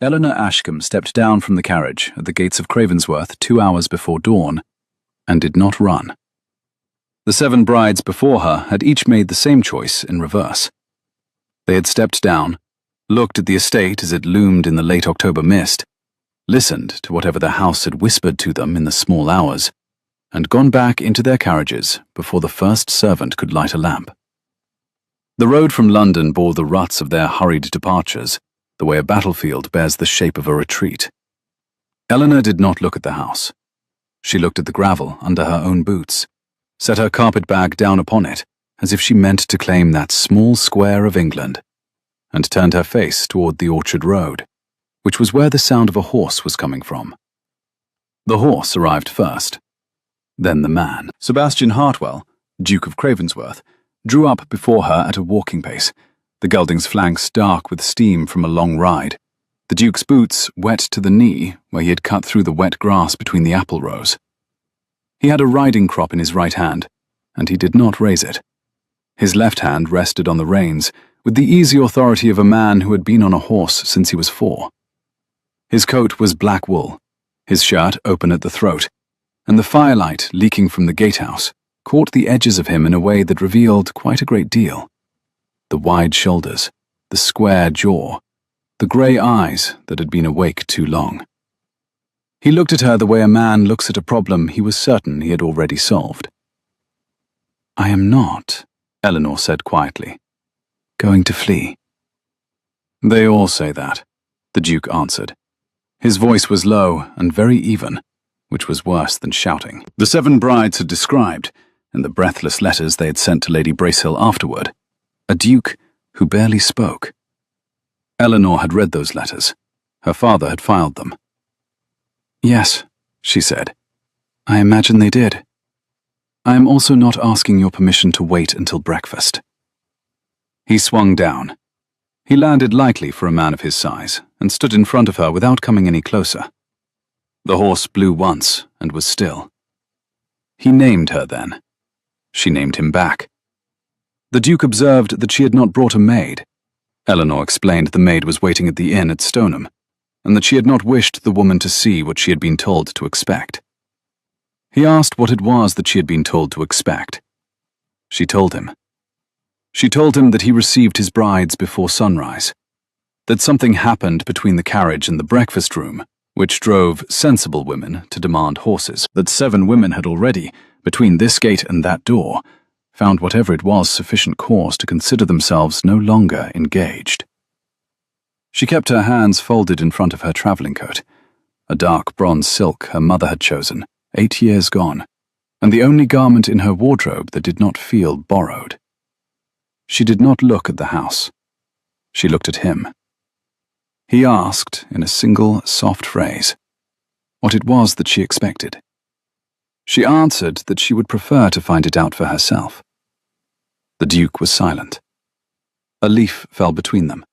Eleanor Ashcombe stepped down from the carriage at the gates of Cravensworth 2 hours before dawn, and did not run. The 7 brides before her had each made the same choice in reverse. They had stepped down, looked at the estate as it loomed in the late October mist, listened to whatever the house had whispered to them in the small hours, and gone back into their carriages before the first servant could light a lamp. The road from London bore the ruts of their hurried departures, the way a battlefield bears the shape of a retreat. Eleanor did not look at the house. She looked at the gravel under her own boots, set her carpet bag down upon it, as if she meant to claim that small square of England, and turned her face toward the Orchard Road, which was where the sound of a horse was coming from. The horse arrived first, then the man. Sebastian Hartwell, Duke of Cravensworth, drew up before her at a walking pace, the gelding's flanks dark with steam from a long ride, the Duke's boots wet to the knee where he had cut through the wet grass between the apple rows. He had a riding crop in his right hand, and he did not raise it. His left hand rested on the reins with the easy authority of a man who had been on a horse since he was 4. His coat was black wool, his shirt open at the throat, and the firelight leaking from the gatehouse caught the edges of him in a way that revealed quite a great deal. The wide shoulders, the square jaw, the grey eyes that had been awake too long. He looked at her the way a man looks at a problem he was certain he had already solved. "I am not," Eleanor said quietly, "going to flee." "They all say that," the Duke answered. His voice was low and very even, which was worse than shouting. The 7 brides had described, in the breathless letters they had sent to Lady Bracehill afterward, a duke who barely spoke. Eleanor had read those letters. Her father had filed them. "Yes," she said. "I imagine they did. I am also not asking your permission to wait until breakfast." He swung down. He landed lightly for a man of his size, and stood in front of her without coming any closer. The horse blew once and was still. He named her then. She named him back. The Duke observed that she had not brought a maid. Eleanor explained the maid was waiting at the inn at Stoneham, and that she had not wished the woman to see what she had been told to expect. He asked what it was that she had been told to expect. She told him. She told him that he received his brides before sunrise, that something happened between the carriage and the breakfast room, which drove sensible women to demand horses, that 7 women had already, between this gate and that door, found whatever it was sufficient cause to consider themselves no longer engaged. She kept her hands folded in front of her travelling coat, a dark bronze silk her mother had chosen, 8 years gone, and the only garment in her wardrobe that did not feel borrowed. She did not look at the house. She looked at him. He asked, in a single, soft phrase, what it was that she expected. She answered that she would prefer to find it out for herself. The Duke was silent. A leaf fell between them.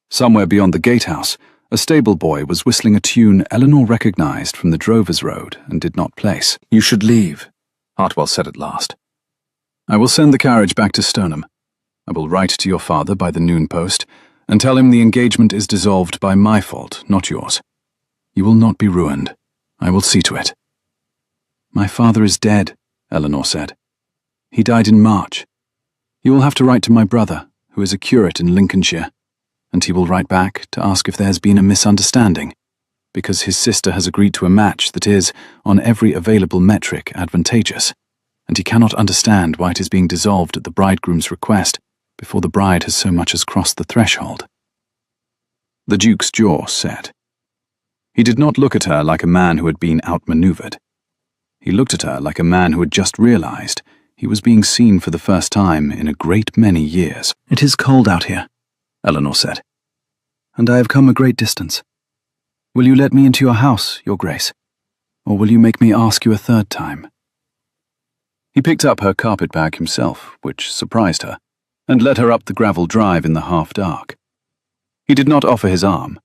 Somewhere beyond the gatehouse, a stable boy was whistling a tune Eleanor recognized from the Drovers' Road and did not place. "You should leave," Hartwell said at last. "I will send the carriage back to Stoneham. I will write to your father by the noon post and tell him the engagement is dissolved by my fault, not yours. You will not be ruined. I will see to it." "My father is dead," Eleanor said. "He died in March. You will have to write to my brother, who is a curate in Lincolnshire, and he will write back to ask if there has been a misunderstanding, because his sister has agreed to a match that is, on every available metric, advantageous, and he cannot understand why it is being dissolved at the bridegroom's request before the bride has so much as crossed the threshold." The Duke's jaw set. He did not look at her like a man who had been outmaneuvered. He looked at her like a man who had just realized he was being seen for the first time in a great many years. "It is cold out here," Eleanor said, "and I have come a great distance. Will you let me into your house, Your Grace, or will you make me ask you a 3rd time?" He picked up her carpet bag himself, which surprised her, and led her up the gravel drive in the half-dark. He did not offer his arm.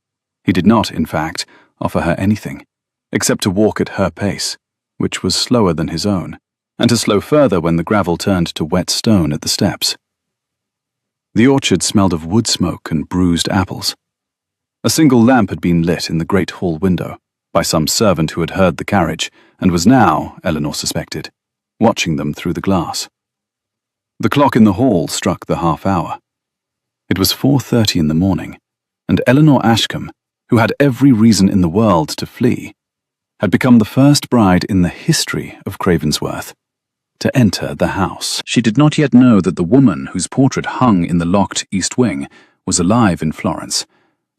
He did not, in fact, offer her anything, except to walk at her pace, which was slower than his own, and to slow further when the gravel turned to wet stone at the steps. The orchard smelled of wood smoke and bruised apples. A single lamp had been lit in the great hall window by some servant who had heard the carriage and was now, Eleanor suspected, watching them through the glass. The clock in the hall struck the half-hour. It was 4:30 in the morning, and Eleanor Ashcombe, who had every reason in the world to flee, had become the first bride in the history of Cravensworth to enter the house. She did not yet know that the woman whose portrait hung in the locked east wing was alive in Florence,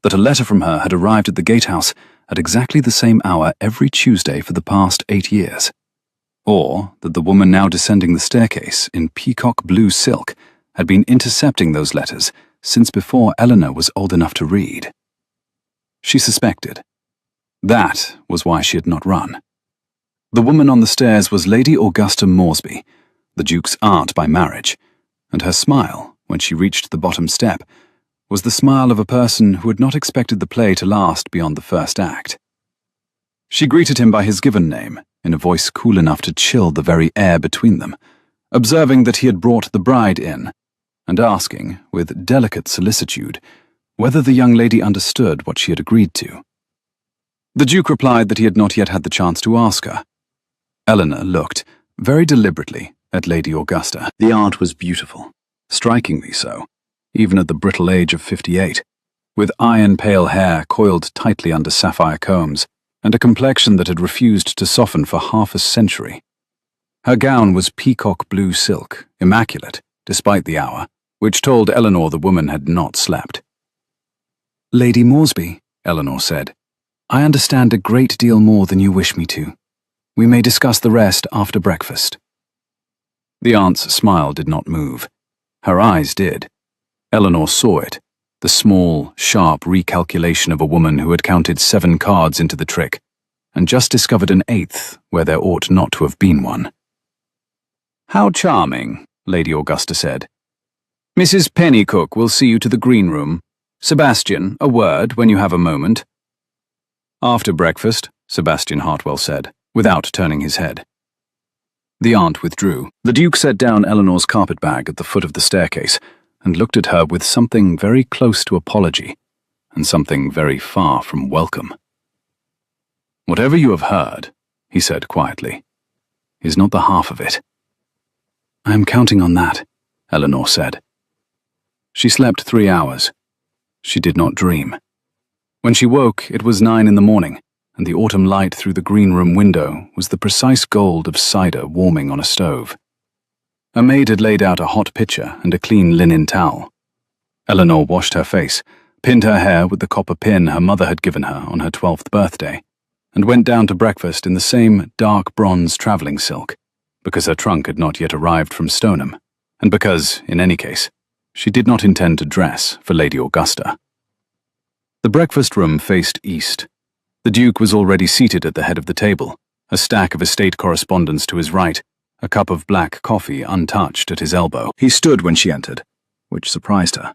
that a letter from her had arrived at the gatehouse at exactly the same hour every Tuesday for the past 8 years, or that the woman now descending the staircase in peacock blue silk had been intercepting those letters since before Eleanor was old enough to read. She suspected. That was why she had not run. The woman on the stairs was Lady Augusta Moresby, the Duke's aunt by marriage, and her smile, when she reached the bottom step, was the smile of a person who had not expected the play to last beyond the first act. She greeted him by his given name, in a voice cool enough to chill the very air between them, observing that he had brought the bride in, and asking, with delicate solicitude, whether the young lady understood what she had agreed to. The Duke replied that he had not yet had the chance to ask her. Eleanor looked, very deliberately, at Lady Augusta. The aunt was beautiful, strikingly so, even at the brittle age of 58, with iron-pale hair coiled tightly under sapphire combs, and a complexion that had refused to soften for half a century. Her gown was peacock blue silk, immaculate, despite the hour, which told Eleanor the woman had not slept. "Lady Moresby," Eleanor said, "I understand a great deal more than you wish me to. We may discuss the rest after breakfast." The aunt's smile did not move. Her eyes did. Eleanor saw it, the small, sharp recalculation of a woman who had counted 7 cards into the trick, and just discovered an 8th where there ought not to have been one. "How charming," Lady Augusta said. "Mrs. Pennycook will see you to the green room. Sebastian, a word when you have a moment." "After breakfast," Sebastian Hartwell said, without turning his head. The aunt withdrew. The Duke set down Eleanor's carpet-bag at the foot of the staircase and looked at her with something very close to apology and something very far from welcome. "Whatever you have heard," he said quietly, "is not the half of it." "I am counting on that," Eleanor said. She slept 3 hours. She did not dream. When she woke, it was 9 in the morning, and the autumn light through the green room window was the precise gold of cider warming on a stove. A maid had laid out a hot pitcher and a clean linen towel. Eleanor washed her face, pinned her hair with the copper pin her mother had given her on her 12th birthday, and went down to breakfast in the same dark bronze travelling silk, because her trunk had not yet arrived from Stoneham, and because, in any case, she did not intend to dress for Lady Augusta. The breakfast room faced east. The Duke was already seated at the head of the table, a stack of estate correspondence to his right, a cup of black coffee untouched at his elbow. He stood when she entered, which surprised her.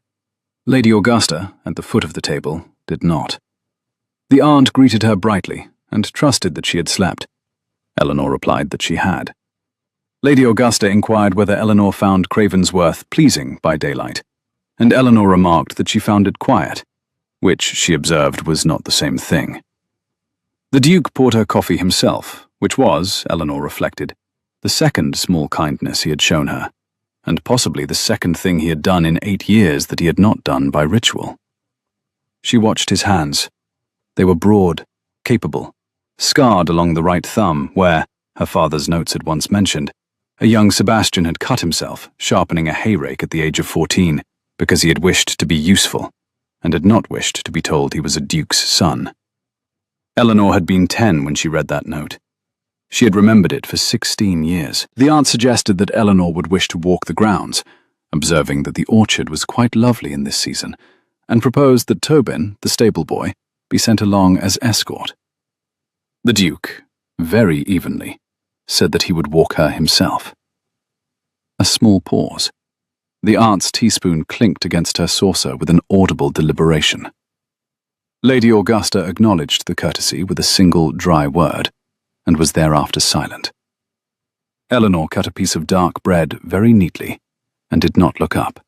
Lady Augusta, at the foot of the table, did not. The aunt greeted her brightly and trusted that she had slept. Eleanor replied that she had. Lady Augusta inquired whether Eleanor found Cravensworth pleasing by daylight, and Eleanor remarked that she found it quiet, which she observed was not the same thing. The Duke poured her coffee himself, which was, Eleanor reflected, the second small kindness he had shown her, and possibly the second thing he had done in 8 years that he had not done by ritual. She watched his hands. They were broad, capable, scarred along the right thumb where, her father's notes had once mentioned, a young Sebastian had cut himself, sharpening a hayrake at the age of 14, because he had wished to be useful, and had not wished to be told he was a duke's son. Eleanor had been 10 when she read that note. She had remembered it for 16 years. The aunt suggested that Eleanor would wish to walk the grounds, observing that the orchard was quite lovely in this season, and proposed that Tobin, the stable boy, be sent along as escort. The Duke, very evenly, said that he would walk her himself. A small pause. The aunt's teaspoon clinked against her saucer with an audible deliberation. Lady Augusta acknowledged the courtesy with a single dry word, and was thereafter silent. Eleanor cut a piece of dark bread very neatly, and did not look up.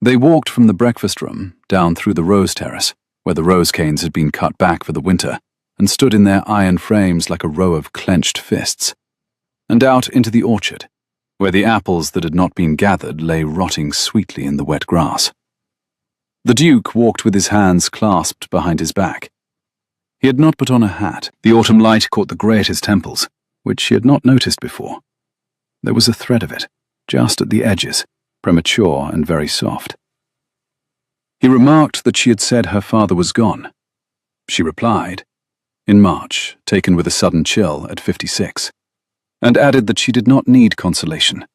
They walked from the breakfast room down through the rose terrace, where the rose canes had been cut back for the winter and stood in their iron frames like a row of clenched fists, and out into the orchard, where the apples that had not been gathered lay rotting sweetly in the wet grass. The Duke walked with his hands clasped behind his back. He had not put on a hat. The autumn light caught the grey at his temples, which she had not noticed before. There was a thread of it, just at the edges, premature and very soft. He remarked that she had said her father was gone. She replied, in March, taken with a sudden chill at 56, and added that she did not need consolation,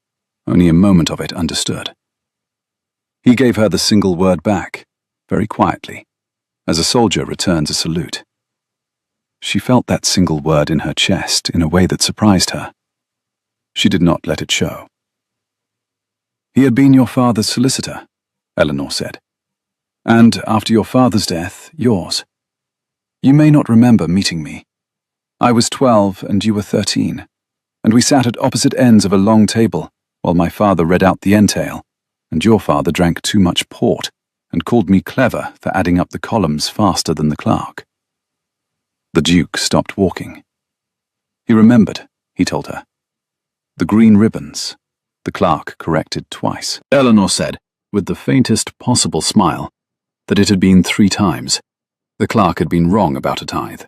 only a moment of it understood. He gave her the single word back, very quietly, as a soldier returns a salute. She felt that single word in her chest in a way that surprised her. She did not let it show. "He had been your father's solicitor," Eleanor said, "and after your father's death, yours. You may not remember meeting me. I was 12 and you were 13, and we sat at opposite ends of a long table while my father read out the entail, and your father drank too much port and called me clever for adding up the columns faster than the clerk." The Duke stopped walking. He remembered, he told her. The green ribbons, the clerk corrected twice. Eleanor said, with the faintest possible smile, that it had been 3 times. The clerk had been wrong about a tithe.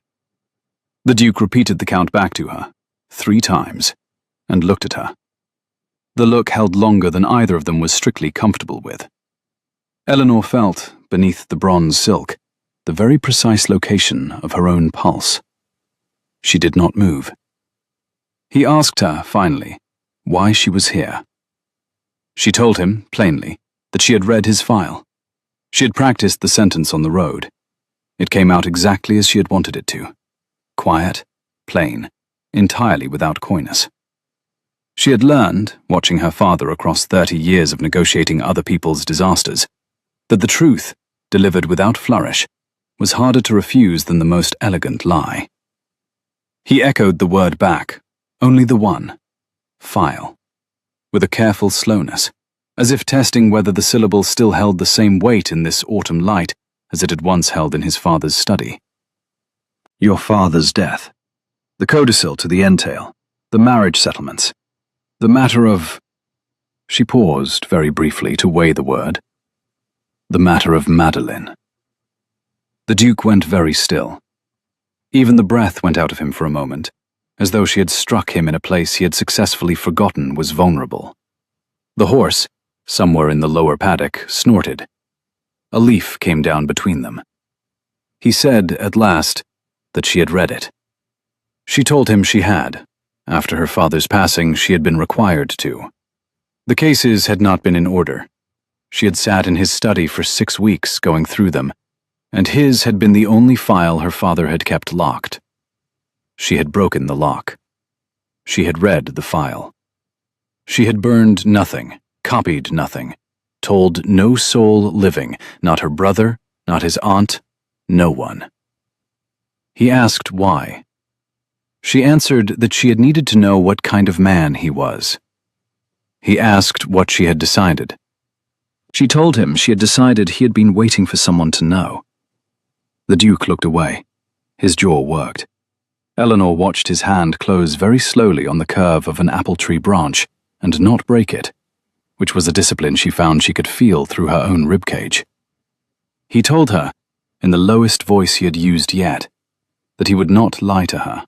The Duke repeated the count back to her, 3 times, and looked at her. The look held longer than either of them was strictly comfortable with. Eleanor felt, beneath the bronze silk, the very precise location of her own pulse. She did not move. He asked her, finally, why she was here. She told him, plainly, that she had read his file. She had practiced the sentence on the road. It came out exactly as she had wanted it to. Quiet, plain, entirely without coyness. She had learned, watching her father across 30 years of negotiating other people's disasters, that the truth, delivered without flourish, was harder to refuse than the most elegant lie. He echoed the word back, only the one, file, with a careful slowness, as if testing whether the syllable still held the same weight in this autumn light as it had once held in his father's study. Your father's death, the codicil to the entail, the marriage settlements, the matter of... She paused very briefly to weigh the word. The matter of Madeline. The Duke went very still. Even the breath went out of him for a moment, as though she had struck him in a place he had successfully forgotten was vulnerable. The horse, somewhere in the lower paddock, snorted. A leaf came down between them. He said, at last, that she had read it. She told him she had. After her father's passing, she had been required to. The cases had not been in order. She had sat in his study for 6 weeks going through them, and his had been the only file her father had kept locked. She had broken the lock. She had read the file. She had burned nothing, copied nothing, told no soul living, not her brother, not his aunt, no one. He asked why. She answered that she had needed to know what kind of man he was. He asked what she had decided. She told him she had decided he had been waiting for someone to know. The Duke looked away. His jaw worked. Eleanor watched his hand close very slowly on the curve of an apple tree branch and not break it, which was a discipline she found she could feel through her own ribcage. He told her, in the lowest voice he had used yet, that he would not lie to her.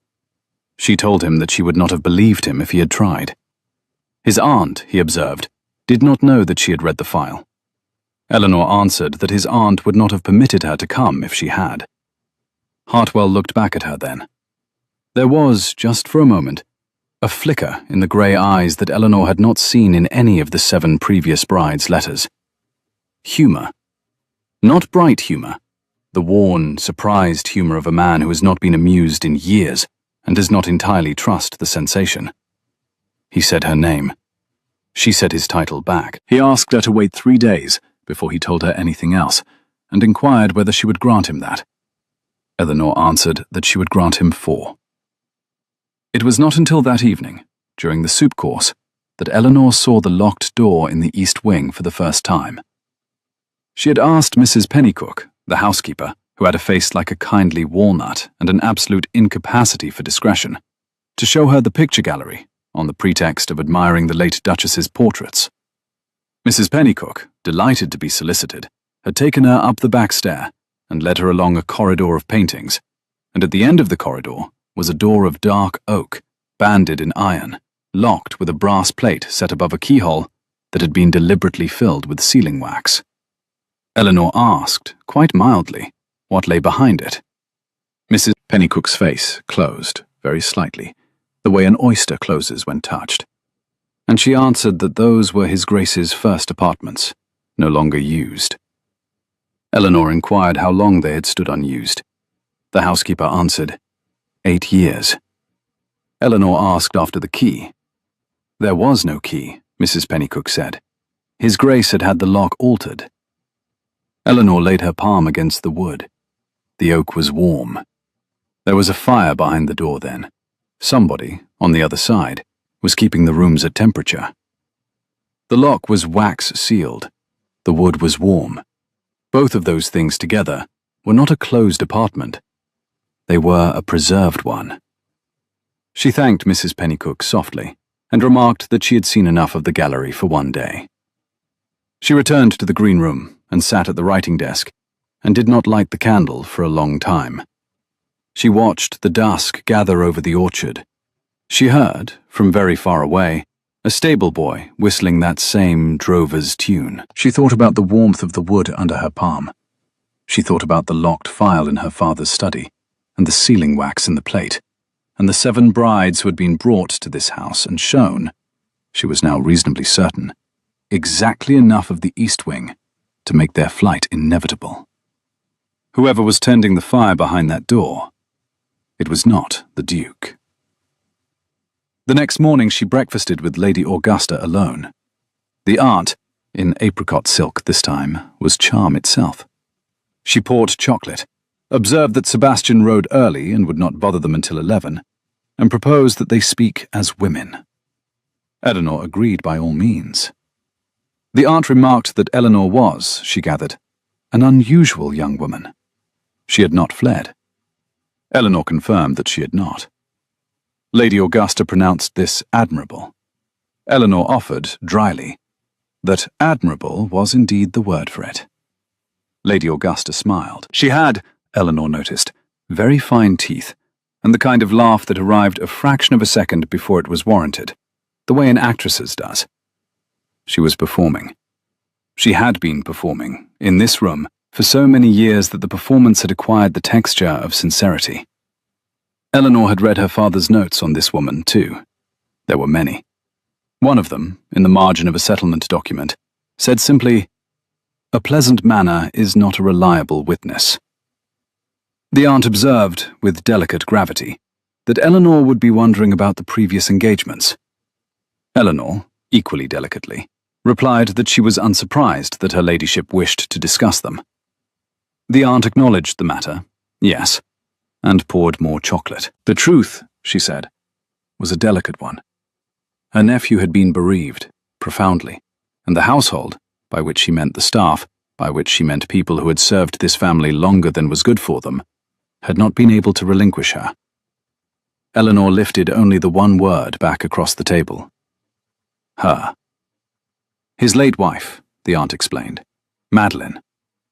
She told him that she would not have believed him if he had tried. His aunt, he observed, did not know that she had read the file. Eleanor answered that his aunt would not have permitted her to come if she had. Hartwell looked back at her then. There was, just for a moment, a flicker in the grey eyes that Eleanor had not seen in any of the 7 previous brides' letters. Humour. Not bright humour, the worn, surprised humour of a man who has not been amused in years and does not entirely trust the sensation. He said her name. She said his title back. He asked her to wait 3 days before he told her anything else, and inquired whether she would grant him that. Eleanor answered that she would grant him 4. It was not until that evening, during the soup course, that Eleanor saw the locked door in the east wing for the first time. She had asked Mrs. Pennycook, the housekeeper, who had a face like a kindly walnut and an absolute incapacity for discretion, to show her the picture gallery on the pretext of admiring the late Duchess's portraits. Mrs. Pennycook, delighted to be solicited, had taken her up the back stair and led her along a corridor of paintings, and at the end of the corridor was a door of dark oak, banded in iron, locked with a brass plate set above a keyhole that had been deliberately filled with sealing wax. Eleanor asked, quite mildly, what lay behind it. Mrs. Pennycook's face closed, very slightly, the way an oyster closes when touched, and she answered that those were His Grace's first apartments, no longer used. Eleanor inquired how long they had stood unused. The housekeeper answered, 8 years. Eleanor asked after the key. There was no key, Mrs. Pennycook said. His Grace had had the lock altered. Eleanor laid her palm against the wood. The oak was warm. There was a fire behind the door then. Somebody, on the other side, was keeping the rooms at temperature. The lock was wax-sealed. The wood was warm. Both of those things together were not a closed apartment. They were a preserved one. She thanked Mrs. Pennycook softly and remarked that she had seen enough of the gallery for one day. She returned to the green room and sat at the writing desk and did not light the candle for a long time. She watched the dusk gather over the orchard. She heard, from very far away, a stable boy whistling that same drover's tune. She thought about the warmth of the wood under her palm. She thought about the locked file in her father's study, and the sealing wax in the plate, and the 7 brides who had been brought to this house and shown, she was now reasonably certain, exactly enough of the east wing to make their flight inevitable. Whoever was tending the fire behind that door, it was not the Duke. The next morning she breakfasted with Lady Augusta alone. The aunt, in apricot silk this time, was charm itself. She poured chocolate, observed that Sebastian rode early and would not bother them until 11, and proposed that they speak as women. Eleanor agreed by all means. The aunt remarked that Eleanor was, she gathered, an unusual young woman. She had not fled. Eleanor confirmed that she had not. Lady Augusta pronounced this admirable. Eleanor offered, dryly, that admirable was indeed the word for it. Lady Augusta smiled. She had, Eleanor noticed, very fine teeth, and the kind of laugh that arrived a fraction of a second before it was warranted, the way an actress's does. She was performing. She had been performing, in this room, for so many years that the performance had acquired the texture of sincerity. Eleanor had read her father's notes on this woman, too. There were many. One of them, in the margin of a settlement document, said simply, "A pleasant manner is not a reliable witness." The aunt observed, with delicate gravity, that Eleanor would be wondering about the previous engagements. Eleanor, equally delicately, replied that she was unsurprised that her ladyship wished to discuss them. The aunt acknowledged the matter, yes, and poured more chocolate. The truth, she said, was a delicate one. Her nephew had been bereaved, profoundly, and the household, by which she meant the staff, by which she meant people who had served this family longer than was good for them, had not been able to relinquish her. Eleanor lifted only the one word back across the table. Her. His late wife, the aunt explained, Madeline.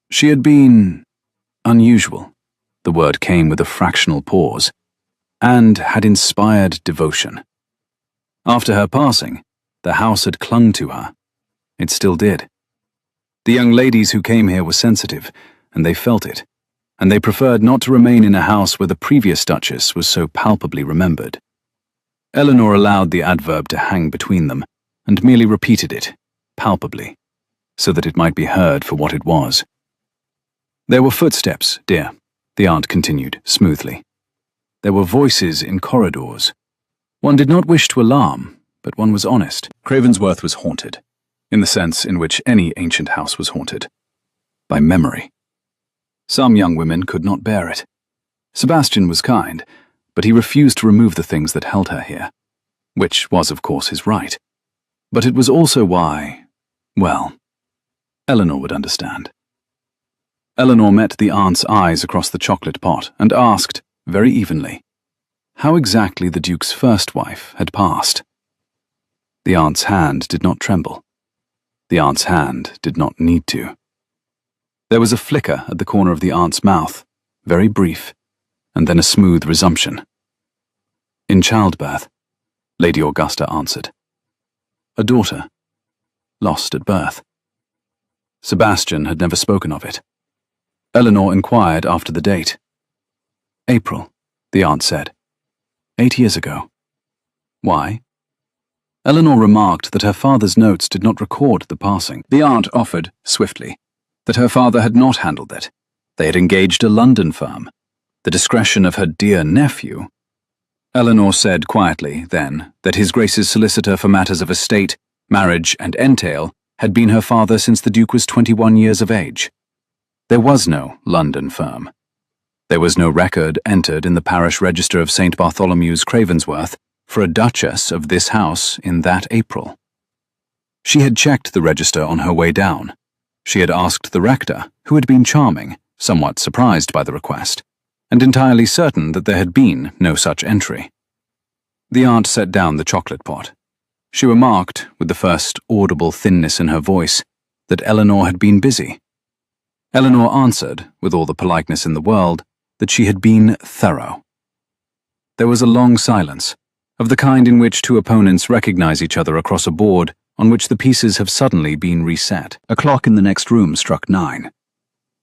She had been unusual. The word came with a fractional pause, and had inspired devotion. After her passing, the house had clung to her. It still did. The young ladies who came here were sensitive, and they felt it, and they preferred not to remain in a house where the previous Duchess was so palpably remembered. Eleanor allowed the adverb to hang between them, and merely repeated it, palpably, so that it might be heard for what it was. There were footsteps, dear, the aunt continued, smoothly. There were voices in corridors. One did not wish to alarm, but one was honest. Cravensworth was haunted, in the sense in which any ancient house was haunted, by memory. Some young women could not bear it. Sebastian was kind, but he refused to remove the things that held her here, which was, of course, his right. But it was also why, well, Eleanor would understand. Eleanor met the aunt's eyes across the chocolate pot and asked, very evenly, how exactly the Duke's first wife had passed. The aunt's hand did not tremble. The aunt's hand did not need to. There was a flicker at the corner of the aunt's mouth, very brief, and then a smooth resumption. In childbirth, Lady Augusta answered. A daughter, lost at birth. Sebastian had never spoken of it. Eleanor inquired after the date. April, the aunt said. 8 years ago. Why? Eleanor remarked that her father's notes did not record the passing. The aunt offered, swiftly, that her father had not handled it. They had engaged a London firm. The discretion of her dear nephew. Eleanor said quietly, then, that His Grace's solicitor for matters of estate, marriage, and entail had been her father since the Duke was 21 years of age. There was no London firm. There was no record entered in the parish register of St. Bartholomew's, Cravensworth, for a duchess of this house in that April. She had checked the register on her way down. She had asked the rector, who had been charming, somewhat surprised by the request, and entirely certain that there had been no such entry. The aunt set down the chocolate pot. She remarked, with the first audible thinness in her voice, that Eleanor had been busy. Eleanor answered, with all the politeness in the world, that she had been thorough. There was a long silence, of the kind in which two opponents recognize each other across a board on which the pieces have suddenly been reset. A clock in the next room struck 9.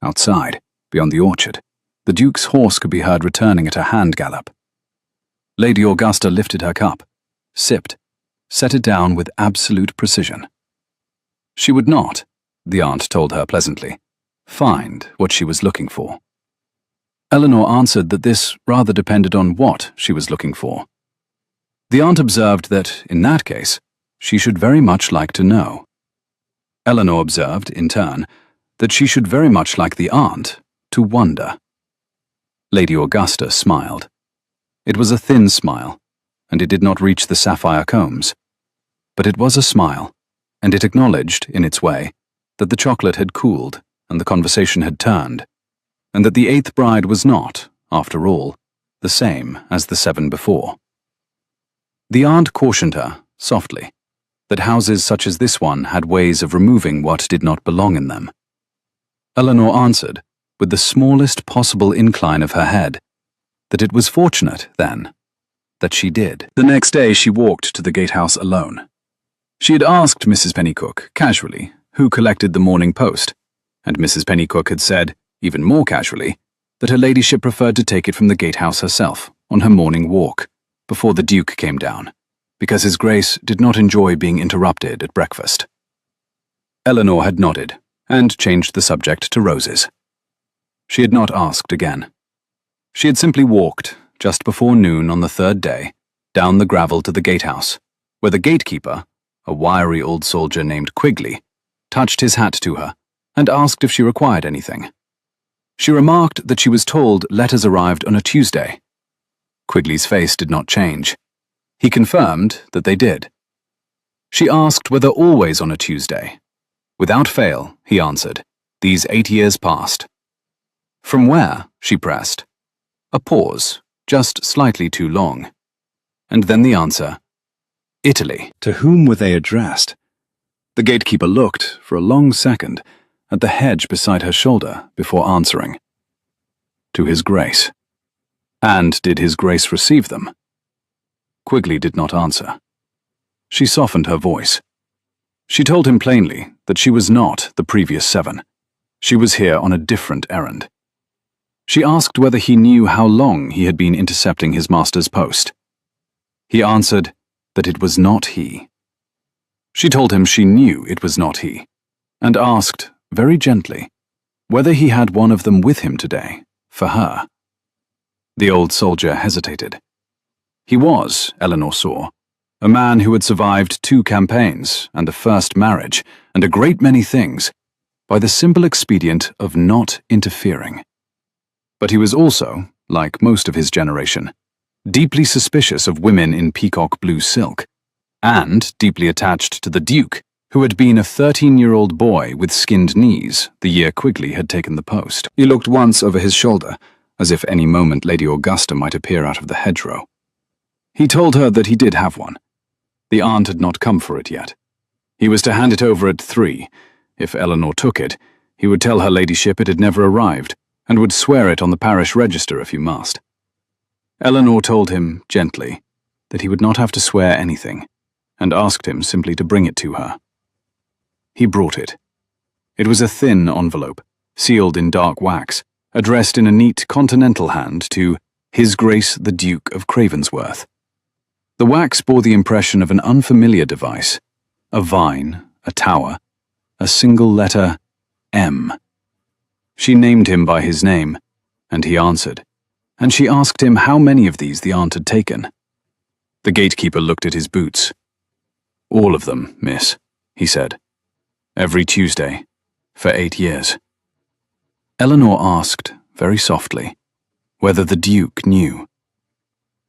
Outside, beyond the orchard, the Duke's horse could be heard returning at a hand gallop. Lady Augusta lifted her cup, sipped, set it down with absolute precision. She would not, the aunt told her pleasantly, find what she was looking for. Eleanor answered that this rather depended on what she was looking for. The aunt observed that, in that case, she should very much like to know. Eleanor observed, in turn, that she should very much like the aunt to wonder. Lady Augusta smiled. It was a thin smile, and it did not reach the sapphire combs. But it was a smile, and it acknowledged, in its way, that the chocolate had cooled and the conversation had turned, and that the 8th bride was not, after all, the same as the 7 before. The aunt cautioned her, softly, that houses such as this one had ways of removing what did not belong in them. Eleanor answered, with the smallest possible incline of her head, that it was fortunate, then, that she did. The next day she walked to the gatehouse alone. She had asked Mrs. Pennycook, casually, who collected the Morning Post, and Mrs. Pennycook had said, even more casually, that her ladyship preferred to take it from the gatehouse herself, on her morning walk, before the Duke came down, because His Grace did not enjoy being interrupted at breakfast. Eleanor had nodded, and changed the subject to roses. She had not asked again. She had simply walked, just before noon on the 3rd day, down the gravel to the gatehouse, where the gatekeeper, a wiry old soldier named Quigley, touched his hat to her and asked if she required anything. She remarked that she was told letters arrived on a Tuesday. Quigley's face did not change. He confirmed that they did. She asked whether always on a Tuesday. Without fail, he answered, these 8 years past. From where? She pressed. A pause, just slightly too long. And then the answer, Italy. To whom were they addressed? The gatekeeper looked, for a long second, at the hedge beside her shoulder before answering. To His Grace. And did His Grace receive them? Quigley did not answer. She softened her voice. She told him plainly that she was not the previous 7. She was here on a different errand. She asked whether he knew how long he had been intercepting his master's post. He answered that it was not he. She told him she knew it was not he, and asked, very gently, whether he had one of them with him today, for her. The old soldier hesitated. He was, Eleanor saw, a man who had survived 2 campaigns and a first marriage and a great many things by the simple expedient of not interfering. But he was also, like most of his generation, deeply suspicious of women in peacock blue silk, and deeply attached to the Duke, who had been a 13-year-old boy with skinned knees the year Quigley had taken the post. He looked once over his shoulder, as if any moment Lady Augusta might appear out of the hedgerow. He told her that he did have one. The aunt had not come for it yet. He was to hand it over at 3. If Eleanor took it, he would tell her ladyship it had never arrived, and would swear it on the parish register if he must. Eleanor told him, gently, that he would not have to swear anything, and asked him simply to bring it to her. He brought it. It was a thin envelope, sealed in dark wax, addressed in a neat continental hand to His Grace the Duke of Cravensworth. The wax bore the impression of an unfamiliar device, a vine, a tower, a single letter M. She named him by his name, and he answered, and she asked him how many of these the aunt had taken. The gatekeeper looked at his boots. "All of them, miss," he said. "Every Tuesday, for 8 years." Eleanor asked, very softly, whether the Duke knew.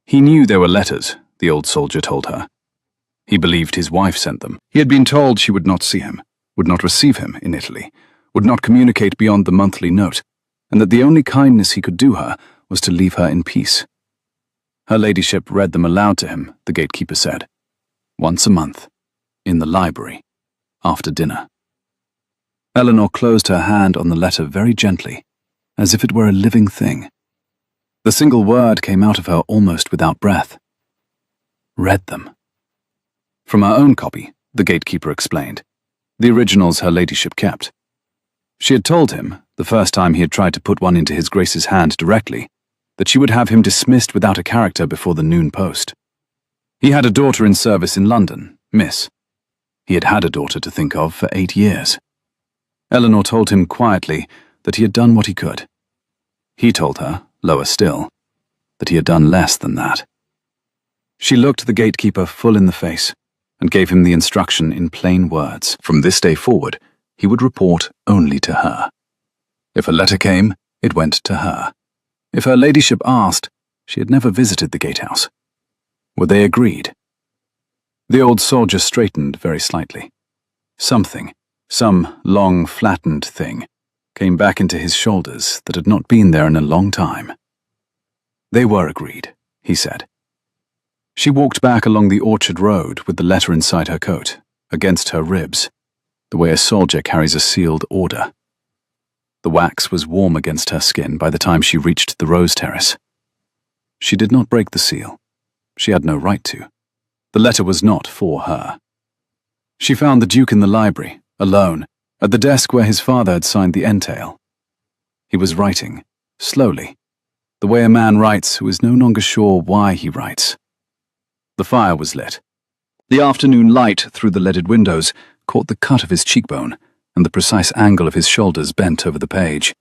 He knew there were letters, the old soldier told her. He believed his wife sent them. He had been told she would not see him, would not receive him in Italy, would not communicate beyond the monthly note, and that the only kindness he could do her was to leave her in peace. Her ladyship read them aloud to him, the gatekeeper said, once a month, in the library, after dinner. Eleanor closed her hand on the letter very gently, as if it were a living thing. The single word came out of her almost without breath. Read them. From her own copy, the gatekeeper explained. The originals her ladyship kept. She had told him, the first time he had tried to put one into his Grace's hand directly, that she would have him dismissed without a character before the noon post. He had a daughter in service in London, Miss. He had had a daughter to think of for 8 years. Eleanor told him quietly that he had done what he could. He told her, lower still, that he had done less than that. She looked the gatekeeper full in the face and gave him the instruction in plain words. From this day forward, he would report only to her. If a letter came, it went to her. If her ladyship asked, she had never visited the gatehouse. Were they agreed? The old soldier straightened very slightly. Something, some long, flattened thing, came back into his shoulders that had not been there in a long time. They were agreed, he said. She walked back along the orchard road with the letter inside her coat, against her ribs, the way a soldier carries a sealed order. The wax was warm against her skin by the time she reached the rose terrace. She did not break the seal. She had no right to. The letter was not for her. She found the Duke in the library, alone, at the desk where his father had signed the entail. He was writing, slowly, the way a man writes who is no longer sure why he writes. The fire was lit. The afternoon light through the leaded windows caught the cut of his cheekbone and the precise angle of his shoulders bent over the page.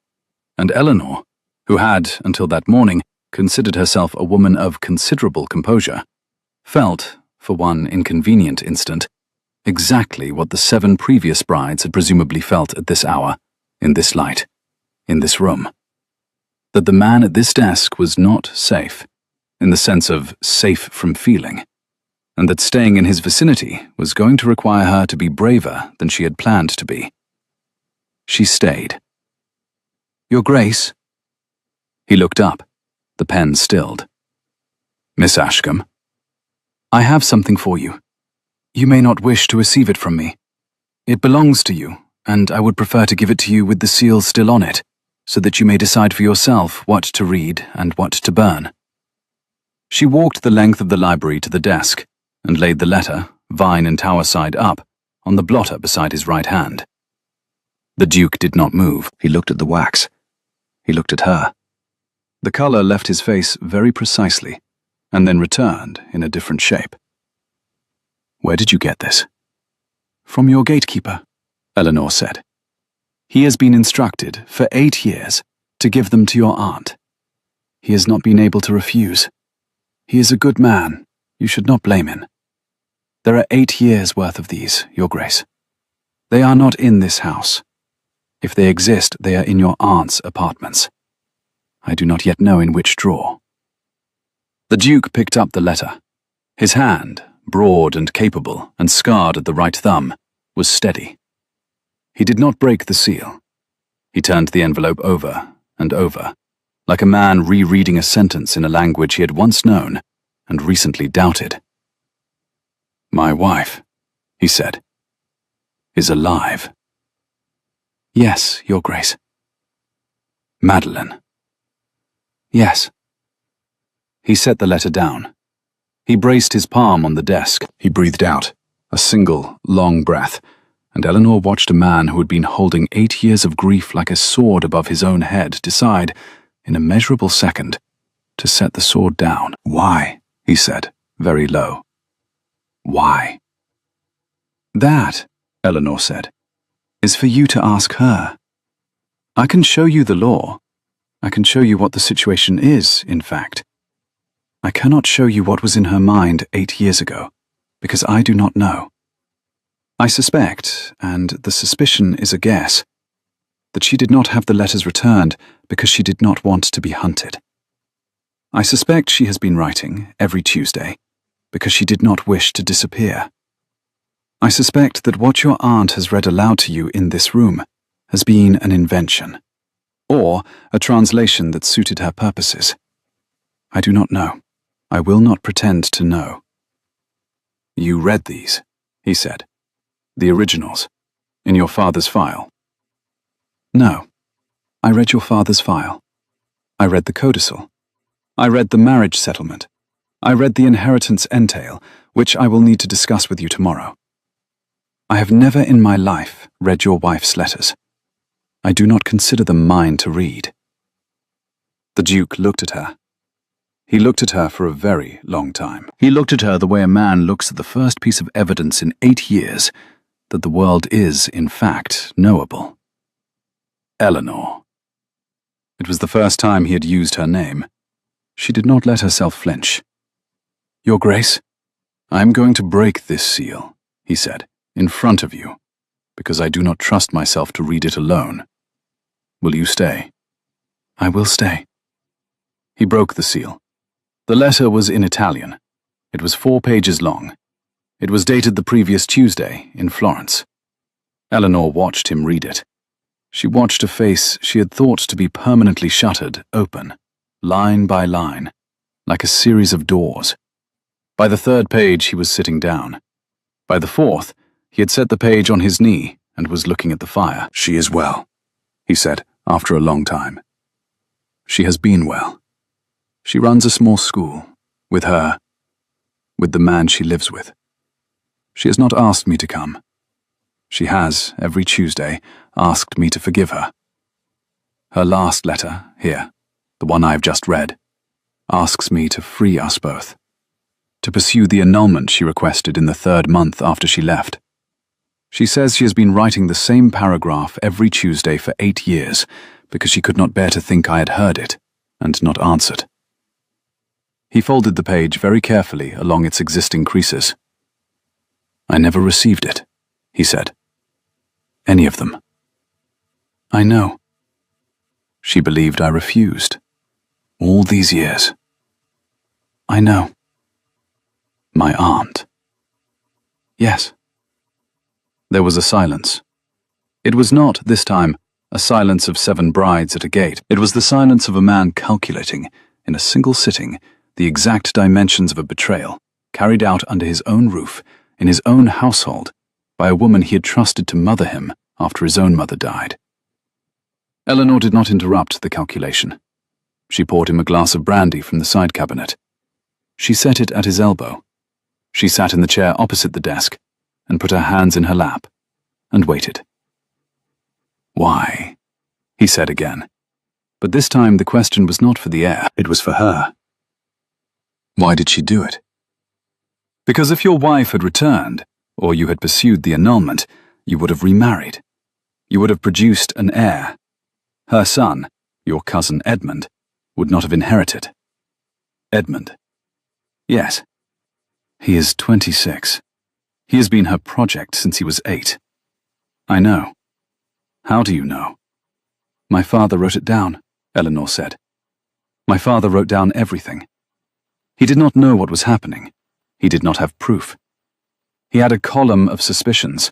And Eleanor, who had, until that morning, considered herself a woman of considerable composure, felt, for one inconvenient instant, exactly what the 7 previous brides had presumably felt at this hour, in this light, in this room. That the man at this desk was not safe, in the sense of safe from feeling, and that staying in his vicinity was going to require her to be braver than she had planned to be. She stayed. "Your Grace?" He looked up, the pen stilled. "Miss Ashcombe?" "I have something for you. You may not wish to receive it from me. It belongs to you, and I would prefer to give it to you with the seal still on it, so that you may decide for yourself what to read and what to burn." She walked the length of the library to the desk and laid the letter, vine and tower side up, on the blotter beside his right hand. The Duke did not move. He looked at the wax. He looked at her. The colour left his face very precisely, and then returned in a different shape. "Where did you get this?" "From your gatekeeper," Eleanor said. "He has been instructed, for 8 years, to give them to your aunt. He has not been able to refuse. He is a good man. You should not blame him. There are 8 years' worth of these, Your Grace. They are not in this house. If they exist, they are in your aunt's apartments. I do not yet know in which drawer." The Duke picked up the letter. His hand, broad and capable and scarred at the right thumb, was steady. He did not break the seal. He turned the envelope over and over, like a man rereading a sentence in a language he had once known and recently doubted. "My wife," he said, "is alive." "Yes, Your Grace." "Madeline." "Yes." He set the letter down. He braced his palm on the desk. He breathed out, a single, long breath, and Eleanor watched a man who had been holding 8 years of grief like a sword above his own head decide, in a measurable second, to set the sword down. "Why?" he said, very low. "Why?" "That," Eleanor said, "is for you to ask her. I can show you the law. I can show you what the situation is, in fact. I cannot show you what was in her mind 8 years ago, because I do not know. I suspect, and the suspicion is a guess, that she did not have the letters returned because she did not want to be hunted. I suspect she has been writing every Tuesday because she did not wish to disappear. I suspect that what your aunt has read aloud to you in this room has been an invention, or a translation that suited her purposes. I do not know. I will not pretend to know." "You read these," he said. "The originals, in your father's file." "No. I read your father's file. I read the codicil. I read the marriage settlement. I read the inheritance entail, which I will need to discuss with you tomorrow. I have never in my life read your wife's letters. I do not consider them mine to read." The Duke looked at her. He looked at her for a very long time. He looked at her the way a man looks at the first piece of evidence in 8 years that the world is, in fact, knowable. Eleanor. It was the first time he had used her name. She did not let herself flinch. "Your Grace, I am going to break this seal," he said, "in front of you, because I do not trust myself to read it alone. Will you stay?" "I will stay." He broke the seal. The letter was in Italian. It was 4 pages long. It was dated the previous Tuesday in Florence. Eleanor watched him read it. She watched a face she had thought to be permanently shuttered open, line by line, like a series of doors. By the 3rd page he was sitting down. By the 4th, he had set the page on his knee and was looking at the fire. "She is well," he said after a long time. "She has been well. She runs a small school, with the man she lives with. She has not asked me to come. She has, every Tuesday, asked me to forgive her. Her last letter, here, the one I have just read, asks me to free us both, to pursue the annulment she requested in the 3rd month after she left. She says she has been writing the same paragraph every Tuesday for 8 years because she could not bear to think I had heard it and not answered." He folded the page very carefully along its existing creases. "I never received it," he said. "Any of them." "I know." She believed I refused. All these years. "I know." "My aunt." "Yes." There was a silence. It was not, this time, a silence of 7 brides at a gate. It was the silence of a man calculating, in a single sitting, the exact dimensions of a betrayal, carried out under his own roof, in his own household, by a woman he had trusted to mother him after his own mother died. Eleanor did not interrupt the calculation. She poured him a glass of brandy from the side cabinet. She set it at his elbow. She sat in the chair opposite the desk and put her hands in her lap and waited. "Why?" he said again. But this time the question was not for the air, it was for her. Why did she do it? Because if your wife had returned, or you had pursued the annulment, you would have remarried. You would have produced an heir. Her son, your cousin Edmund, would not have inherited. Edmund. Yes. He is 26. He has been her project since he was 8. I know. How do you know? My father wrote it down, Eleanor said. My father wrote down everything. He did not know what was happening. He did not have proof. He had a column of suspicions,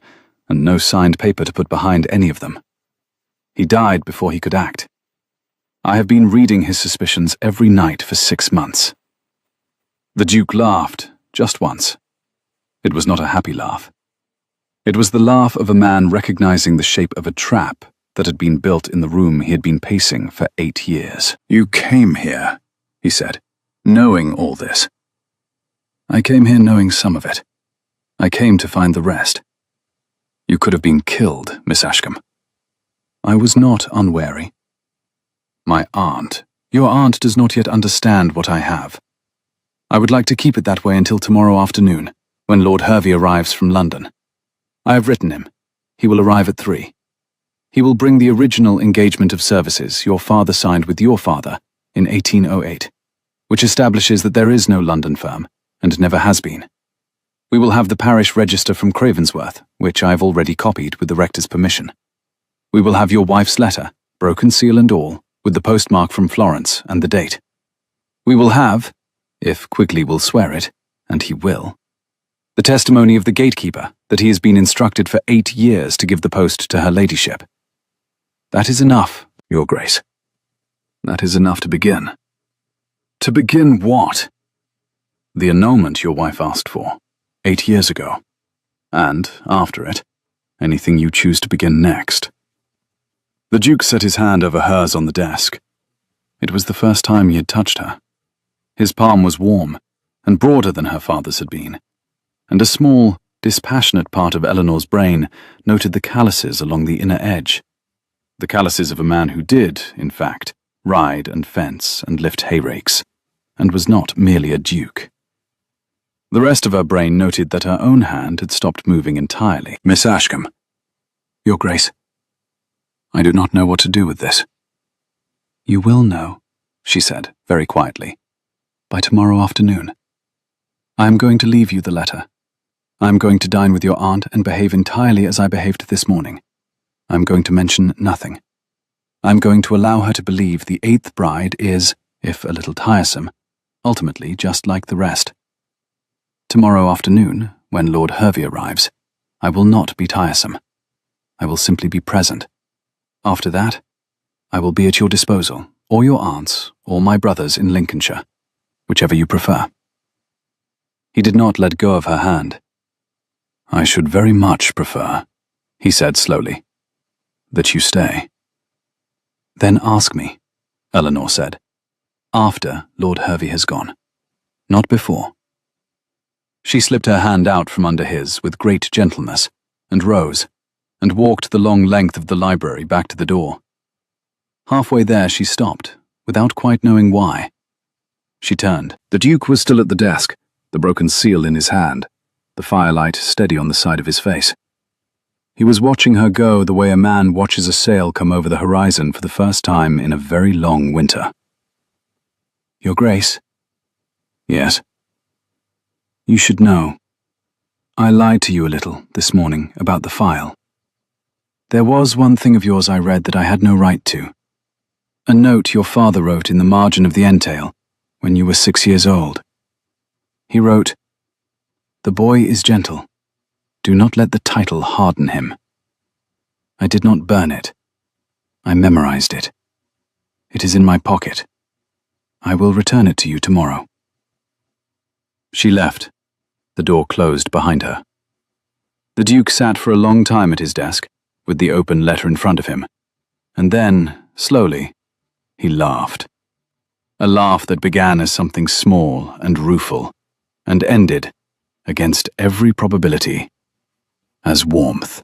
and no signed paper to put behind any of them. He died before he could act. I have been reading his suspicions every night for 6 months. The Duke laughed, just once. It was not a happy laugh. It was the laugh of a man recognizing the shape of a trap that had been built in the room he had been pacing for 8 years. "You came here," he said, "knowing all this." "I came here knowing some of it. I came to find the rest." "You could have been killed, Miss Ashcombe." "I was not unwary." "My aunt. Your aunt does not yet understand what I have. I would like to keep it that way until tomorrow afternoon, when Lord Hervey arrives from London. I have written him. He will arrive at 3. He will bring the original engagement of services your father signed with your father in 1808, which establishes that there is no London firm, and never has been. We will have the parish register from Cravensworth, which I have already copied with the rector's permission. We will have your wife's letter, broken seal and all, with the postmark from Florence and the date. We will have, if Quigley will swear it, and he will, the testimony of the gatekeeper that he has been instructed for 8 years to give the post to her ladyship. That is enough, Your Grace. That is enough to begin. To begin what? The annulment your wife asked for, 8 years ago. And, after it, anything you choose to begin next. The Duke set his hand over hers on the desk. It was the first time he had touched her. His palm was warm, and broader than her father's had been, and a small, dispassionate part of Eleanor's brain noted the calluses along the inner edge. The calluses of a man who did, in fact, ride and fence and lift hayrakes, and was not merely a duke. The rest of her brain noted that her own hand had stopped moving entirely. "Miss Ashcombe." "Your Grace." "I do not know what to do with this." "You will know," she said, very quietly, "by tomorrow afternoon. I am going to leave you the letter. I am going to dine with your aunt and behave entirely as I behaved this morning. I am going to mention nothing. I am going to allow her to believe the 8th bride is, if a little tiresome, ultimately just like the rest. Tomorrow afternoon, when Lord Hervey arrives, I will not be tiresome. I will simply be present. After that, I will be at your disposal, or your aunt's, or my brother's in Lincolnshire, whichever you prefer." He did not let go of her hand. "I should very much prefer," he said slowly, "that you stay." "Then ask me," Eleanor said, "after Lord Hervey has gone, not before." She slipped her hand out from under his with great gentleness, and rose, and walked the long length of the library back to the door. Halfway there she stopped, without quite knowing why. She turned. The Duke was still at the desk, the broken seal in his hand, the firelight steady on the side of his face. He was watching her go the way a man watches a sail come over the horizon for the first time in a very long winter. "Your Grace?" "Yes?" "You should know. I lied to you a little this morning about the file. There was one thing of yours I read that I had no right to. A note your father wrote in the margin of the entail when you were 6 years old. He wrote, 'The boy is gentle. Do not let the title harden him.' I did not burn it. I memorized it. It is in my pocket. I will return it to you tomorrow." She left. The door closed behind her. The Duke sat for a long time at his desk, with the open letter in front of him, and then, slowly, he laughed. A laugh that began as something small and rueful, and ended, against every probability, as warmth.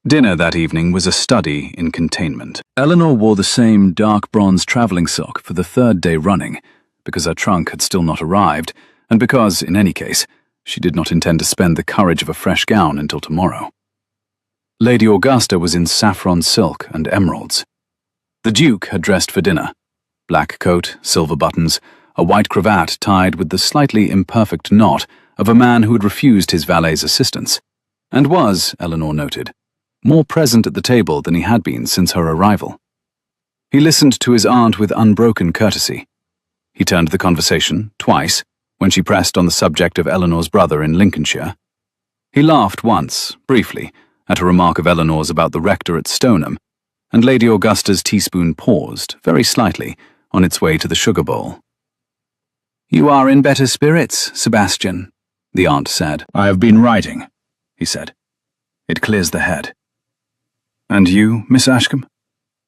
Dinner that evening was a study in containment. Eleanor wore the same dark bronze travelling sock for the 3rd day running, because her trunk had still not arrived, and because, in any case, she did not intend to spend the courage of a fresh gown until tomorrow. Lady Augusta was in saffron silk and emeralds. The Duke had dressed for dinner. Black coat, silver buttons, a white cravat tied with the slightly imperfect knot of a man who had refused his valet's assistance, and was, Eleanor noted, more present at the table than he had been since her arrival. He listened to his aunt with unbroken courtesy. He turned the conversation, twice, when she pressed on the subject of Eleanor's brother in Lincolnshire. He laughed once, briefly, at a remark of Eleanor's about the rector at Stoneham, and Lady Augusta's teaspoon paused, very slightly, on its way to the sugar bowl. "You are in better spirits, Sebastian," the aunt said. "I have been writing," he said. "It clears the head." "And you, Miss Ashcombe?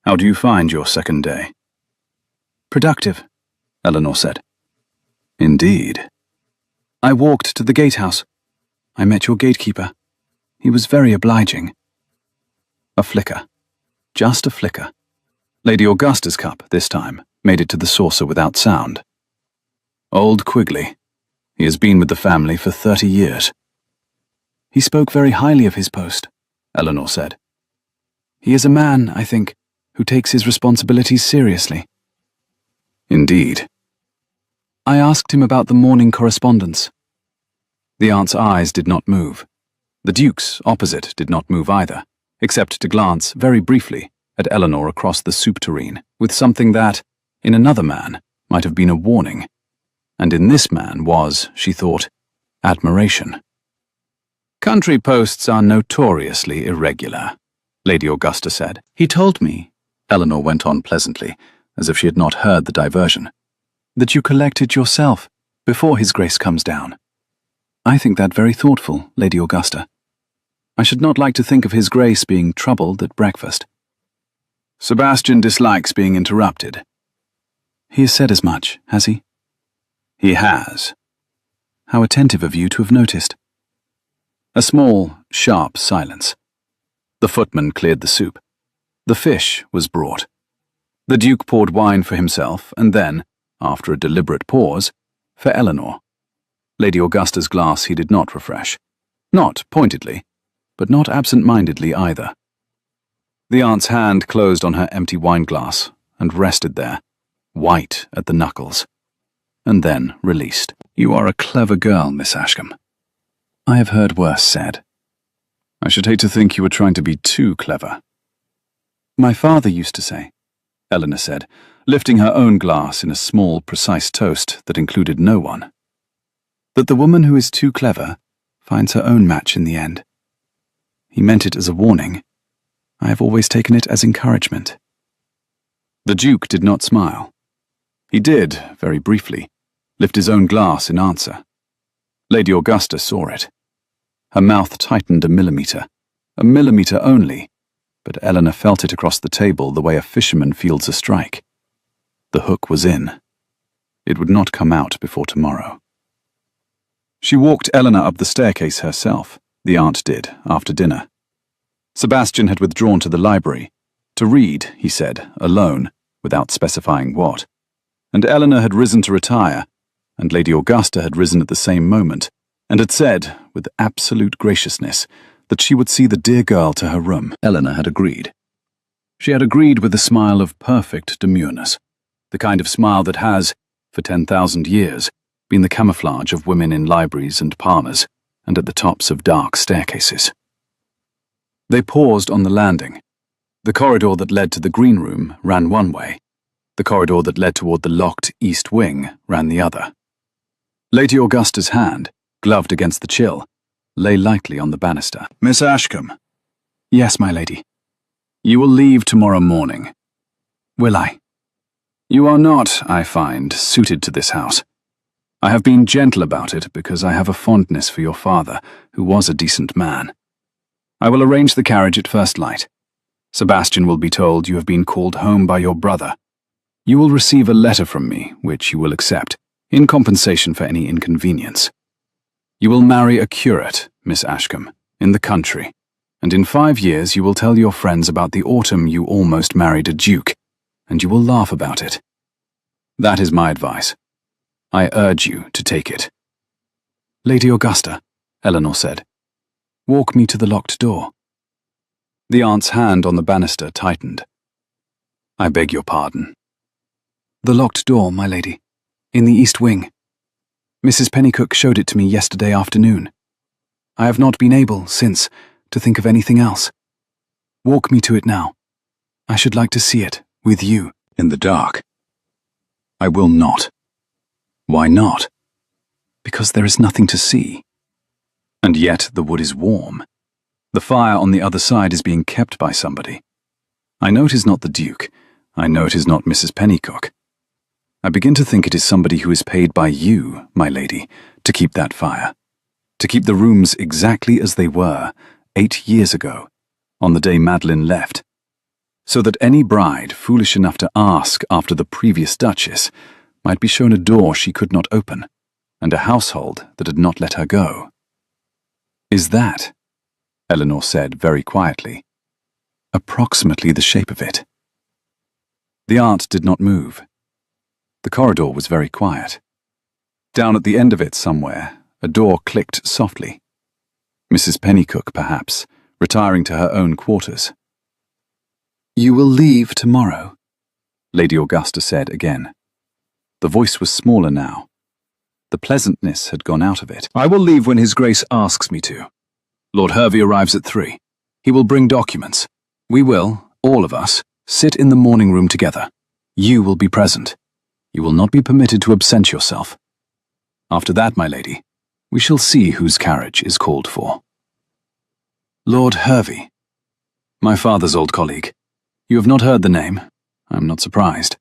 How do you find your second day?" "Productive," Eleanor said. "Indeed." "I walked to the gatehouse. I met your gatekeeper. He was very obliging." A flicker. Just a flicker. Lady Augusta's cup, this time, made it to the saucer without sound. "Old Quigley. He has been with the family for 30 years. "He spoke very highly of his post," Eleanor said. "He is a man, I think, who takes his responsibilities seriously." "Indeed." "I asked him about the morning correspondence." The aunt's eyes did not move. The Duke's, opposite, did not move either, except to glance, very briefly, at Eleanor across the soup tureen, with something that, in another man, might have been a warning, and in this man was, she thought, admiration. "Country posts are notoriously irregular," Lady Augusta said. "He told me," Eleanor went on pleasantly, as if she had not heard the diversion, "that you collect it yourself, before his grace comes down. I think that very thoughtful, Lady Augusta. I should not like to think of his grace being troubled at breakfast." "Sebastian dislikes being interrupted." "He has said as much, has he?" "He has." "How attentive of you to have noticed." A small, sharp silence. The footman cleared the soup. The fish was brought. The Duke poured wine for himself, and then, after a deliberate pause, for Eleanor. Lady Augusta's glass he did not refresh. Not pointedly, but not absent-mindedly either. The aunt's hand closed on her empty wineglass and rested there, white at the knuckles, and then released. "You are a clever girl, Miss Ashcombe. I have heard worse said. I should hate to think you were trying to be too clever." "My father used to say," Eleanor said, lifting her own glass in a small, precise toast that included no one, "that the woman who is too clever finds her own match in the end. He meant it as a warning. I have always taken it as encouragement." The Duke did not smile. He did, very briefly, lift his own glass in answer. Lady Augusta saw it. Her mouth tightened a millimeter only, but Eleanor felt it across the table the way a fisherman feels a strike. The hook was in. It would not come out before tomorrow. She walked Eleanor up the staircase herself, the aunt did, after dinner. Sebastian had withdrawn to the library, to read, he said, alone, without specifying what, and Eleanor had risen to retire, and Lady Augusta had risen at the same moment, and had said, with absolute graciousness, that she would see the dear girl to her room. Eleanor had agreed. She had agreed with a smile of perfect demureness, the kind of smile that has, for 10,000 years, been the camouflage of women in libraries and parlours, and at the tops of dark staircases. They paused on the landing. The corridor that led to the green room ran one way. The corridor that led toward the locked east wing ran the other. Lady Augusta's hand, gloved against the chill, lay lightly on the banister. "Miss Ashcombe." "Yes, my lady." "You will leave tomorrow morning." "Will I?" "You are not, I find, suited to this house. I have been gentle about it because I have a fondness for your father, who was a decent man. I will arrange the carriage at first light. Sebastian will be told you have been called home by your brother. You will receive a letter from me, which you will accept, in compensation for any inconvenience. You will marry a curate, Miss Ashcombe, in the country, and in 5 years you will tell your friends about the autumn you almost married a duke, and you will laugh about it. That is my advice. I urge you to take it." "Lady Augusta," Eleanor said, "walk me to the locked door." The aunt's hand on the banister tightened. "I beg your pardon." "The locked door, my lady, in the east wing. Mrs. Pennycook showed it to me yesterday afternoon. I have not been able, since, to think of anything else. Walk me to it now. I should like to see it, with you." "In the dark?" "I will not." "Why not?" "Because there is nothing to see." And yet the wood is warm. The fire on the other side is being kept by somebody. I know it is not the Duke. I know it is not Mrs. Pennycook. I begin to think it is somebody who is paid by you, my lady, to keep that fire, to keep the rooms exactly as they were 8 years ago, on the day Madeline left, so that any bride foolish enough to ask after the previous Duchess might be shown a door she could not open, and a household that had not let her go. Is that, Eleanor said very quietly, approximately the shape of it? The aunt did not move. The corridor was very quiet. Down at the end of it somewhere, a door clicked softly. Mrs. Pennycook, perhaps, retiring to her own quarters. "You will leave tomorrow," Lady Augusta said again. The voice was smaller now. The pleasantness had gone out of it. "I will leave when His Grace asks me to. Lord Hervey arrives at 3. He will bring documents. We will, all of us, sit in the morning room together. You will be present. You will not be permitted to absent yourself. After that, my lady, we shall see whose carriage is called for." Lord Hervey. My father's old colleague. You have not heard the name. I am not surprised.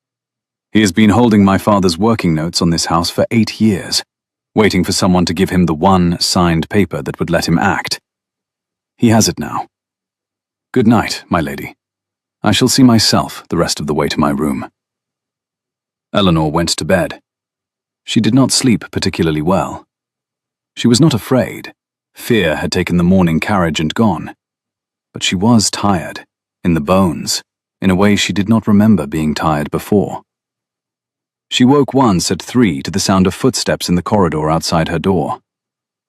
He has been holding my father's working notes on this house for 8 years, waiting for someone to give him the one signed paper that would let him act. He has it now. Good night, my lady. I shall see myself the rest of the way to my room. Eleanor went to bed. She did not sleep particularly well. She was not afraid. Fear had taken the morning carriage and gone. But she was tired, in the bones, in a way she did not remember being tired before. She woke once at 3 to the sound of footsteps in the corridor outside her door.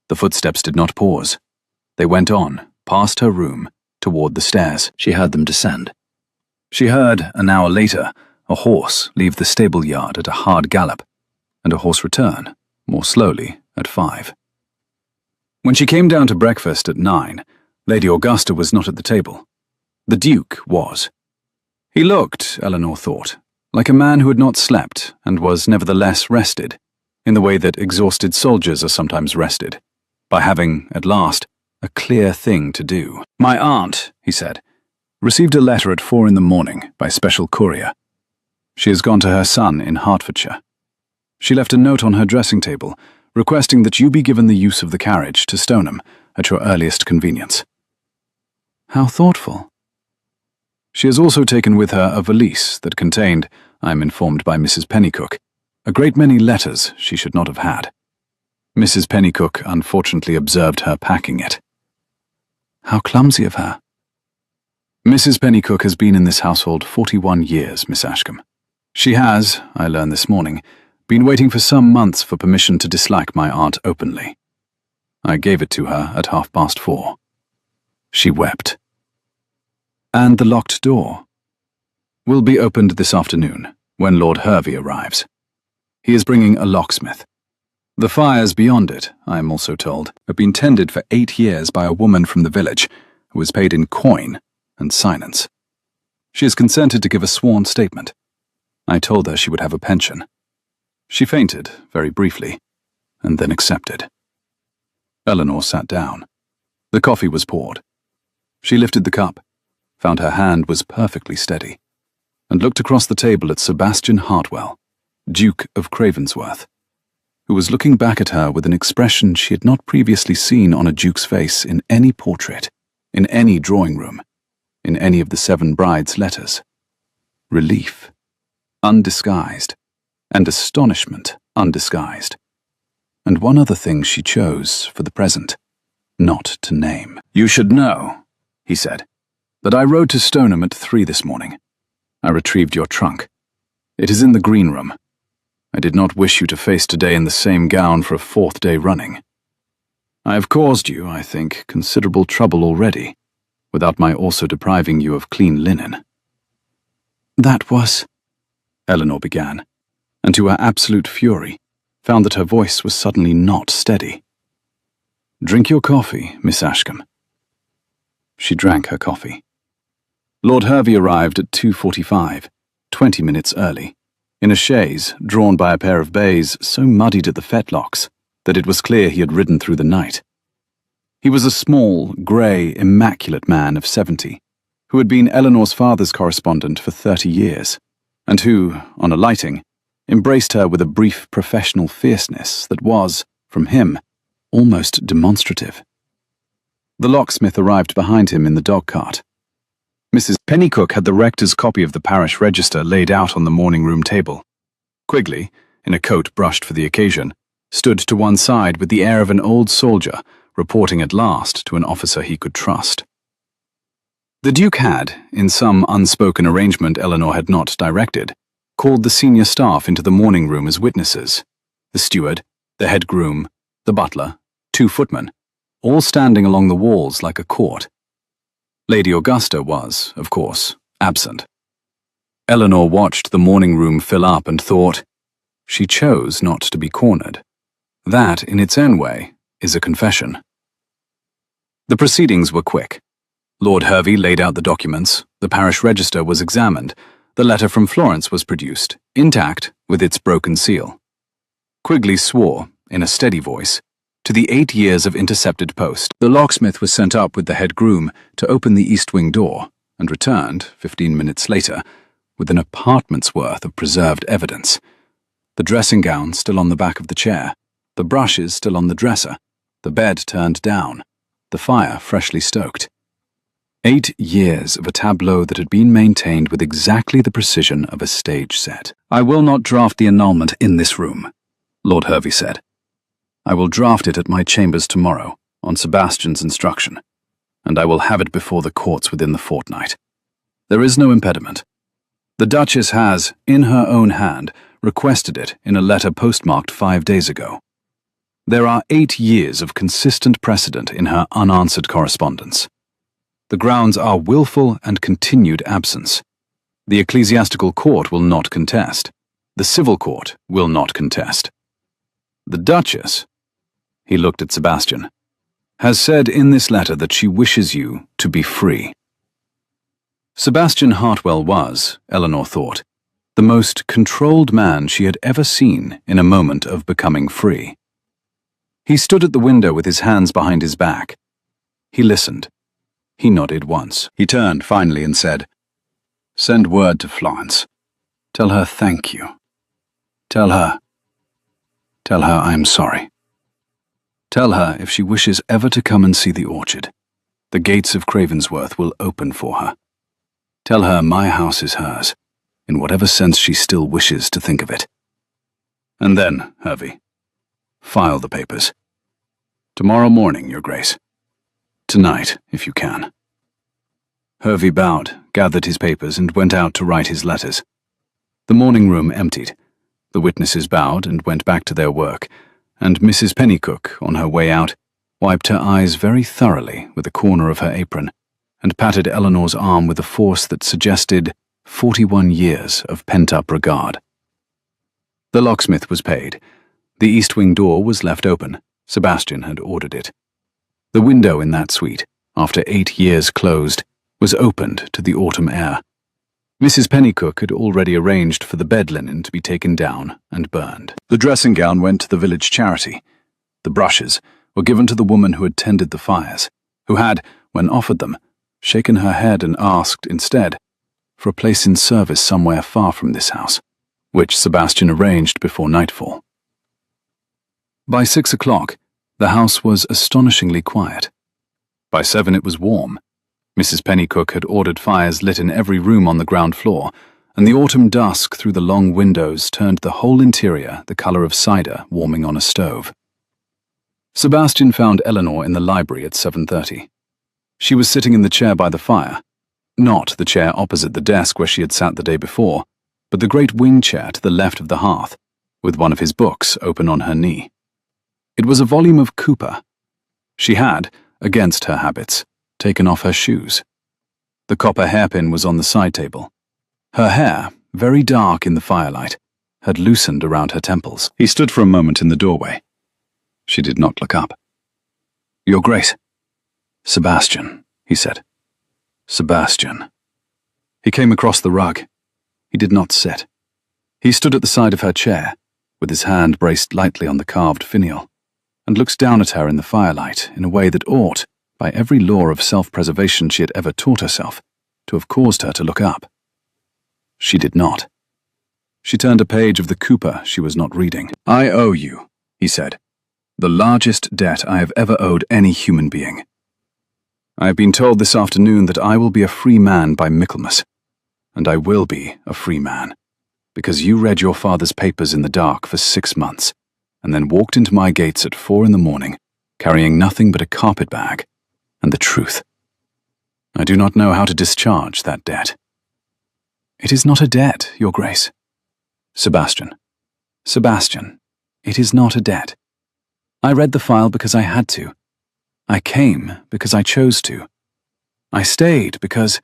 The footsteps did not pause. They went on, past her room, toward the stairs. She heard them descend. She heard, an hour later, a horse leave the stable yard at a hard gallop, and a horse return, more slowly, at 5. When she came down to breakfast at 9, Lady Augusta was not at the table. The Duke was. He looked, Eleanor thought, like a man who had not slept and was nevertheless rested, in the way that exhausted soldiers are sometimes rested, by having, at last, a clear thing to do. "My aunt," he said, "received a letter at 4 in the morning by special courier. She has gone to her son in Hertfordshire. She left a note on her dressing table requesting that you be given the use of the carriage to Stoneham at your earliest convenience." How thoughtful. She has also taken with her a valise that contained, I am informed by Mrs. Pennycook, a great many letters she should not have had. Mrs. Pennycook unfortunately observed her packing it. How clumsy of her. Mrs. Pennycook has been in this household 41 years, Miss Ashcombe. She has, I learned this morning, been waiting for some months for permission to dislike my aunt openly. I gave it to her at 4:30. She wept. "And the locked door will be opened this afternoon, when Lord Hervey arrives. He is bringing a locksmith. The fires beyond it, I am also told, have been tended for 8 years by a woman from the village, who was paid in coin and silence. She has consented to give a sworn statement. I told her she would have a pension. She fainted, very briefly, and then accepted." Eleanor sat down. The coffee was poured. She lifted the cup, found her hand was perfectly steady, and looked across the table at Sebastian Hartwell, Duke of Cravensworth, who was looking back at her with an expression she had not previously seen on a duke's face in any portrait, in any drawing room, in any of the 7 brides' letters. Relief, undisguised, and astonishment undisguised. And one other thing she chose, for the present, not to name. "You should know," he said, "that I rode to Stoneham at 3 this morning. I retrieved your trunk. It is in the green room. I did not wish you to face today in the same gown for a 4th day running. I have caused you, I think, considerable trouble already, without my also depriving you of clean linen." "That was—" Eleanor began, and to her absolute fury, found that her voice was suddenly not steady. "Drink your coffee, Miss Ashcombe." She drank her coffee. Lord Hervey arrived at 2:45, 20 minutes early, in a chaise drawn by a pair of bays so muddied at the fetlocks that it was clear he had ridden through the night. He was a small, grey, immaculate man of 70, who had been Eleanor's father's correspondent for 30 years, and who, on alighting, embraced her with a brief professional fierceness that was, from him, almost demonstrative. The locksmith arrived behind him in the dog-cart. Mrs. Pennycook had the rector's copy of the parish register laid out on the morning-room table. Quigley, in a coat brushed for the occasion, stood to one side with the air of an old soldier reporting at last to an officer he could trust. The Duke had, in some unspoken arrangement Eleanor had not directed, called the senior staff into the morning room as witnesses: the steward, the head groom, the butler, 2 footmen, all standing along the walls like a court. Lady Augusta was, of course, absent. Eleanor watched the morning room fill up and thought, she chose not to be cornered. That, in its own way, is a confession. The proceedings were quick. Lord Hervey laid out the documents, the parish register was examined, the letter from Florence was produced, intact, with its broken seal. Quigley swore, in a steady voice, to the 8 years of intercepted post. The locksmith was sent up with the head groom to open the east wing door, and returned, 15 minutes later, with an apartment's worth of preserved evidence. The dressing gown still on the back of the chair, the brushes still on the dresser, the bed turned down, the fire freshly stoked. 8 years of a tableau that had been maintained with exactly the precision of a stage set. "I will not draft the annulment in this room," Lord Hervey said. "I will draft it at my chambers tomorrow, on Sebastian's instruction, and I will have it before the courts within the fortnight. There is no impediment. The Duchess has, in her own hand, requested it in a letter postmarked 5 days ago. There are 8 years of consistent precedent in her unanswered correspondence. The grounds are willful and continued absence. The ecclesiastical court will not contest. The civil court will not contest. The Duchess," he looked at Sebastian, "has said in this letter that she wishes you to be free." Sebastian Hartwell was, Eleanor thought, the most controlled man she had ever seen in a moment of becoming free. He stood at the window with his hands behind his back. He listened. He nodded once. He turned finally and said, "Send word to Florence. Tell her thank you. Tell her I am sorry. Tell her if she wishes ever to come and see the orchard, the gates of Cravensworth will open for her. Tell her my house is hers, in whatever sense she still wishes to think of it. And then, Hervey, file the papers. Tomorrow morning, Your Grace. Tonight, if you can." Hervey bowed, gathered his papers, and went out to write his letters. The morning room emptied. The witnesses bowed and went back to their work, and Mrs. Pennycook, on her way out, wiped her eyes very thoroughly with a corner of her apron, and patted Eleanor's arm with a force that suggested 41 years of pent-up regard. The locksmith was paid. The east wing door was left open. Sebastian had ordered it. The window in that suite, after 8 years closed, was opened to the autumn air. Mrs. Pennycook had already arranged for the bed linen to be taken down and burned. The dressing gown went to the village charity. The brushes were given to the woman who had tended the fires, who had, when offered them, shaken her head and asked, instead, for a place in service somewhere far from this house, which Sebastian arranged before nightfall. By 6 o'clock, the house was astonishingly quiet. By 7 it was warm. Mrs. Pennycook had ordered fires lit in every room on the ground floor, and the autumn dusk through the long windows turned the whole interior the colour of cider warming on a stove. Sebastian found Eleanor in the library at 7:30. She was sitting in the chair by the fire, not the chair opposite the desk where she had sat the day before, but the great wing chair to the left of the hearth, with one of his books open on her knee. It was a volume of Cooper. She had, against her habits, taken off her shoes. The copper hairpin was on the side table. Her hair, very dark in the firelight, had loosened around her temples. He stood for a moment in the doorway. She did not look up. "Your Grace." "Sebastian," he said. "Sebastian." He came across the rug. He did not sit. He stood at the side of her chair, with his hand braced lightly on the carved finial, and looks down at her in the firelight in a way that ought, by every law of self-preservation she had ever taught herself, to have caused her to look up. She did not. She turned a page of the Cooper she was not reading. "I owe you," he said, "the largest debt I have ever owed any human being. I have been told this afternoon that I will be a free man by Michaelmas, and I will be a free man, because you read your father's papers in the dark for 6 months, and then walked into my gates at 4 in the morning, carrying nothing but a carpet-bag and the truth. I do not know how to discharge that debt." "It is not a debt, Your Grace." "Sebastian, Sebastian, it is not a debt. I read the file because I had to. I came because I chose to. I stayed because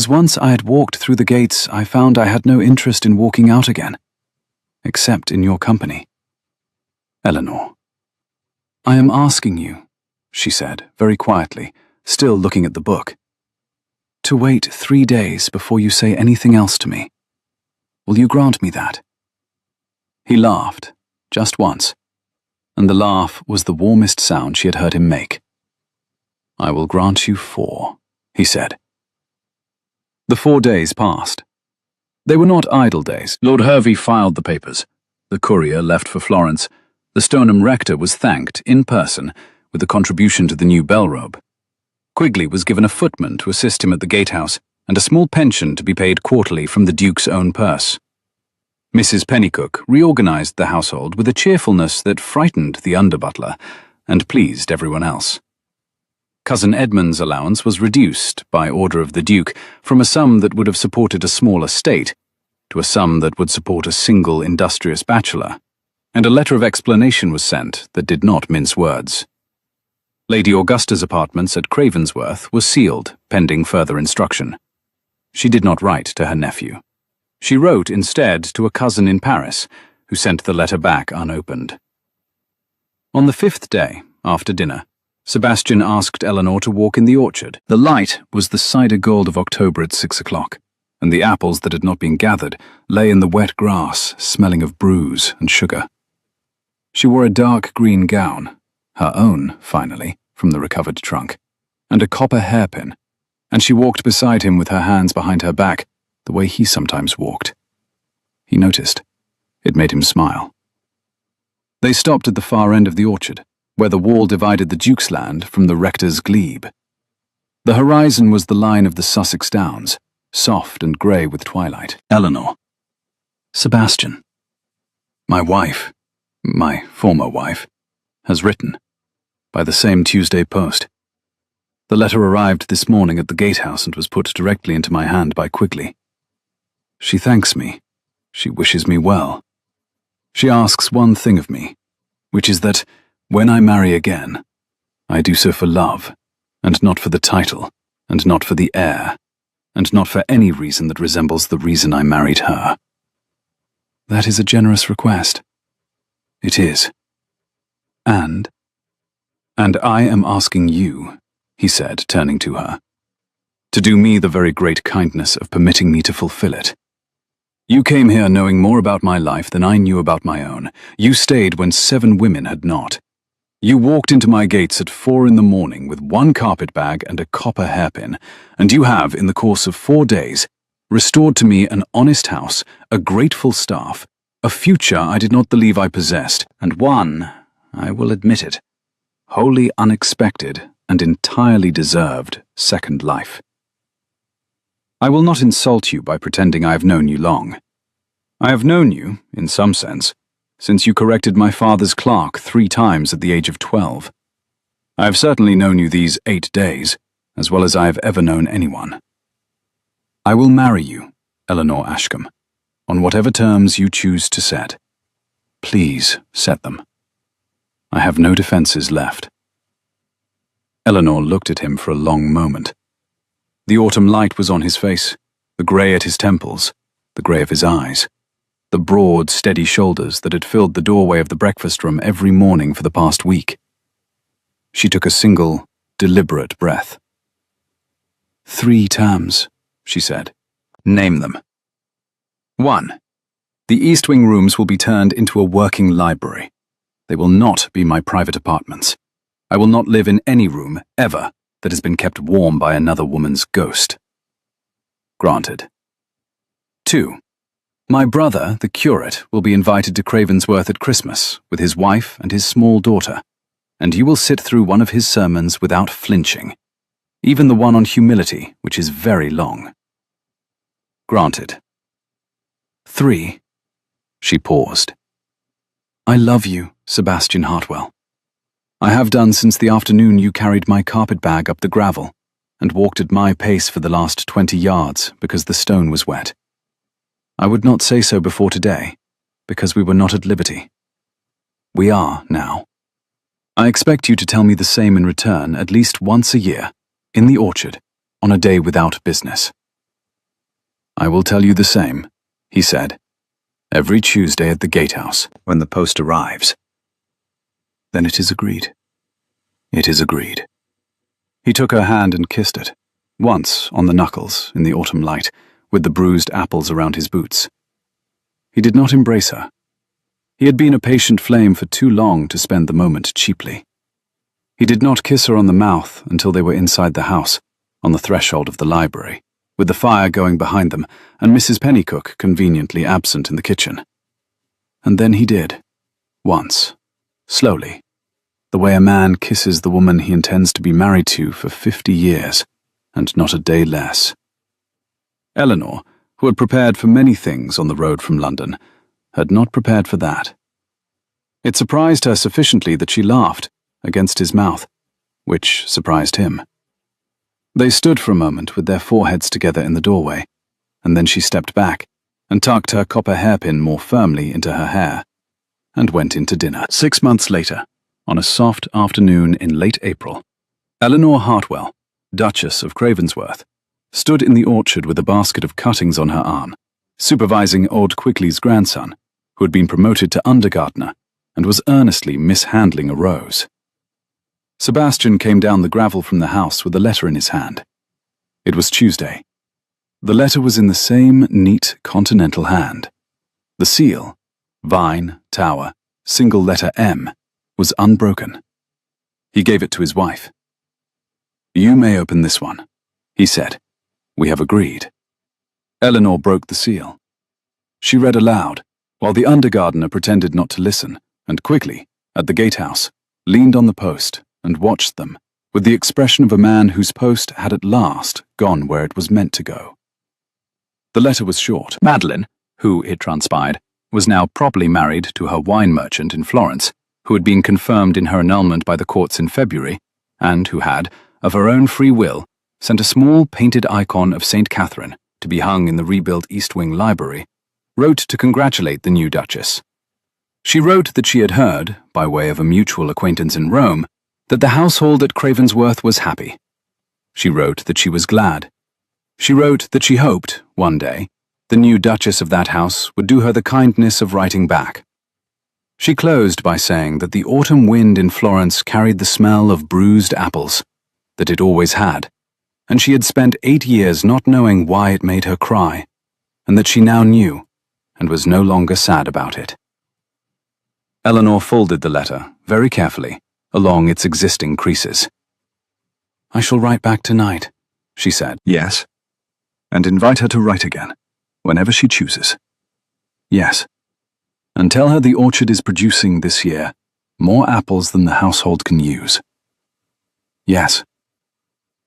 once I had walked through the gates, I found I had no interest in walking out again, except in your company. Eleanor, I am asking you," she said, very quietly, still looking at the book, "to wait 3 days before you say anything else to me. Will you grant me that?" He laughed, just once, and the laugh was the warmest sound she had heard him make. "I will grant you 4, he said. The 4 days passed. They were not idle days. Lord Hervey filed the papers. The courier left for Florence. The Stoneham rector was thanked, in person, with a contribution to the new bell-robe. Quigley was given a footman to assist him at the gatehouse, and a small pension to be paid quarterly from the Duke's own purse. Mrs. Pennycook reorganized the household with a cheerfulness that frightened the under-butler and pleased everyone else. Cousin Edmund's allowance was reduced, by order of the Duke, from a sum that would have supported a small estate to a sum that would support a single industrious bachelor, and a letter of explanation was sent that did not mince words. Lady Augusta's apartments at Cravensworth were sealed, pending further instruction. She did not write to her nephew. She wrote instead to a cousin in Paris, who sent the letter back unopened. On the 5th day, after dinner, Sebastian asked Eleanor to walk in the orchard. The light was the cider gold of October at 6 o'clock, and the apples that had not been gathered lay in the wet grass, smelling of bruise and sugar. She wore a dark green gown, her own, finally, from the recovered trunk, and a copper hairpin, and she walked beside him with her hands behind her back, the way he sometimes walked. He noticed. It made him smile. They stopped at the far end of the orchard, where the wall divided the Duke's land from the rector's glebe. The horizon was the line of the Sussex Downs, soft and grey with twilight. "Eleanor." "Sebastian." "My wife, my former wife, has written, by the same Tuesday post. The letter arrived this morning at the gatehouse and was put directly into my hand by Quigley. She thanks me. She wishes me well. She asks one thing of me, which is that, when I marry again, I do so for love, and not for the title, and not for the heir, and not for any reason that resembles the reason I married her." "That is a generous request." "It is. And I am asking you," he said, turning to her, "to do me the very great kindness of permitting me to fulfill it. You came here knowing more about my life than I knew about my own. You stayed when 7 women had not. You walked into my gates at 4 in the morning with 1 carpet-bag and a copper hairpin, and you have, in the course of 4 days, restored to me an honest house, a grateful staff, a future I did not believe I possessed, and one, I will admit it, wholly unexpected and entirely deserved second life. I will not insult you by pretending I have known you long. I have known you, in some sense, since you corrected my father's clerk 3 times at the age of 12. I have certainly known you these 8 days, as well as I have ever known anyone. I will marry you, Eleanor Ashcombe, on whatever terms you choose to set. Please set them. I have no defenses left." Eleanor looked at him for a long moment. The autumn light was on his face, the grey at his temples, the grey of his eyes, the broad, steady shoulders that had filled the doorway of the breakfast room every morning for the past week. She took a single, deliberate breath. 3 terms, she said. "Name them." 1. The East Wing rooms will be turned into a working library. They will not be my private apartments. I will not live in any room, ever, that has been kept warm by another woman's ghost. Granted. 2. My brother, the curate, will be invited to Cravensworth at Christmas with his wife and his small daughter, and you will sit through one of his sermons without flinching, even the one on humility, which is very long. Granted. 3. She paused. I love you, Sebastian Hartwell. I have done since the afternoon you carried my carpet bag up the gravel and walked at my pace for the last 20 yards because the stone was wet. I would not say so before today, because we were not at liberty. We are now. I expect you to tell me the same in return at least once a year, in the orchard, on a day without business. I will tell you the same, he said, every Tuesday at the gatehouse when the post arrives. Then it is agreed. It is agreed. He took her hand and kissed it, once on the knuckles in the autumn light, with the bruised apples around his boots. He did not embrace her. He had been a patient flame for too long to spend the moment cheaply. He did not kiss her on the mouth until they were inside the house, on the threshold of the library, with the fire going behind them and Mrs. Pennycook conveniently absent in the kitchen. And then he did, once, slowly, the way a man kisses the woman he intends to be married to for 50 years, and not a day less. Eleanor, who had prepared for many things on the road from London, had not prepared for that. It surprised her sufficiently that she laughed against his mouth, which surprised him. They stood for a moment with their foreheads together in the doorway, and then she stepped back and tucked her copper hairpin more firmly into her hair, and went into dinner. 6 months later, on a soft afternoon in late April, Eleanor Hartwell, Duchess of Cravensworth, stood in the orchard with a basket of cuttings on her arm, supervising old Quigley's grandson, who had been promoted to undergardener and was earnestly mishandling a rose. Sebastian came down the gravel from the house with a letter in his hand. It was Tuesday. The letter was in the same neat continental hand. The seal, Vine, Tower, single letter M, was unbroken. He gave it to his wife. You may open this one, he said. We have agreed. Eleanor broke the seal. She read aloud, while the undergardener pretended not to listen, and Quigley, at the gatehouse, leaned on the post and watched them, with the expression of a man whose post had at last gone where it was meant to go. The letter was short. Madeline, who, it transpired, was now properly married to her wine merchant in Florence, who had been confirmed in her annulment by the courts in February, and who had, of her own free will, sent a small painted icon of St. Catherine to be hung in the rebuilt East Wing library, wrote to congratulate the new Duchess. She wrote that she had heard, by way of a mutual acquaintance in Rome, that the household at Cravensworth was happy. She wrote that she was glad. She wrote that she hoped, one day, the new Duchess of that house would do her the kindness of writing back. She closed by saying that the autumn wind in Florence carried the smell of bruised apples, that it always had, and she had spent 8 years not knowing why it made her cry, and that she now knew, and was no longer sad about it. Eleanor folded the letter, very carefully, along its existing creases. I shall write back tonight, she said. Yes, and invite her to write again, whenever she chooses. Yes, and tell her the orchard is producing this year more apples than the household can use. Yes.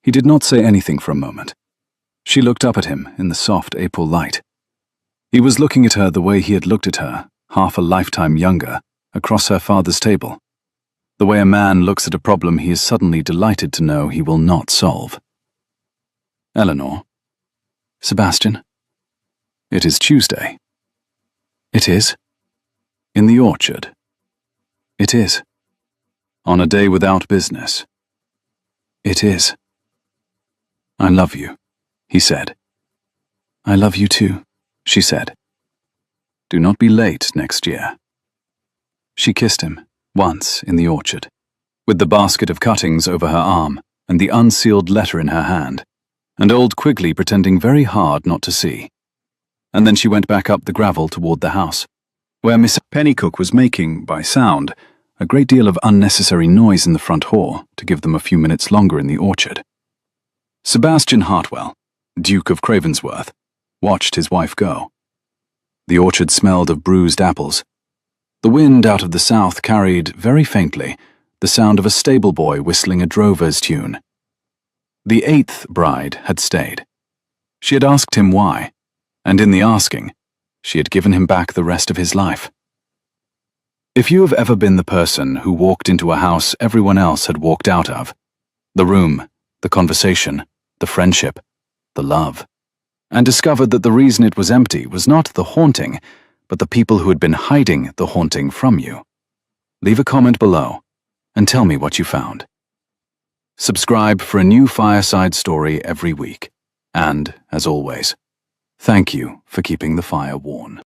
He did not say anything for a moment. She looked up at him in the soft April light. He was looking at her the way he had looked at her, half a lifetime younger, across her father's table, the way a man looks at a problem he is suddenly delighted to know he will not solve. Eleanor. Sebastian. It is Tuesday. It is. In the orchard. It is. On a day without business. It is. I love you, he said. I love you too, she said. Do not be late next year. She kissed him, once in the orchard, with the basket of cuttings over her arm and the unsealed letter in her hand, and old Quigley pretending very hard not to see. And then she went back up the gravel toward the house, where Miss Pennycook was making, by sound, a great deal of unnecessary noise in the front hall to give them a few minutes longer in the orchard. Sebastian Hartwell, Duke of Cravensworth, watched his wife go. The orchard smelled of bruised apples. The wind out of the south carried, very faintly, the sound of a stable boy whistling a drover's tune. The 8th bride had stayed. She had asked him why, and in the asking, she had given him back the rest of his life. If you have ever been the person who walked into a house everyone else had walked out of, the room, the conversation, the friendship, the love, and discovered that the reason it was empty was not the haunting, but the people who had been hiding the haunting from you, leave a comment below and tell me what you found. Subscribe for a new fireside story every week. And, as always, thank you for keeping the fire warm.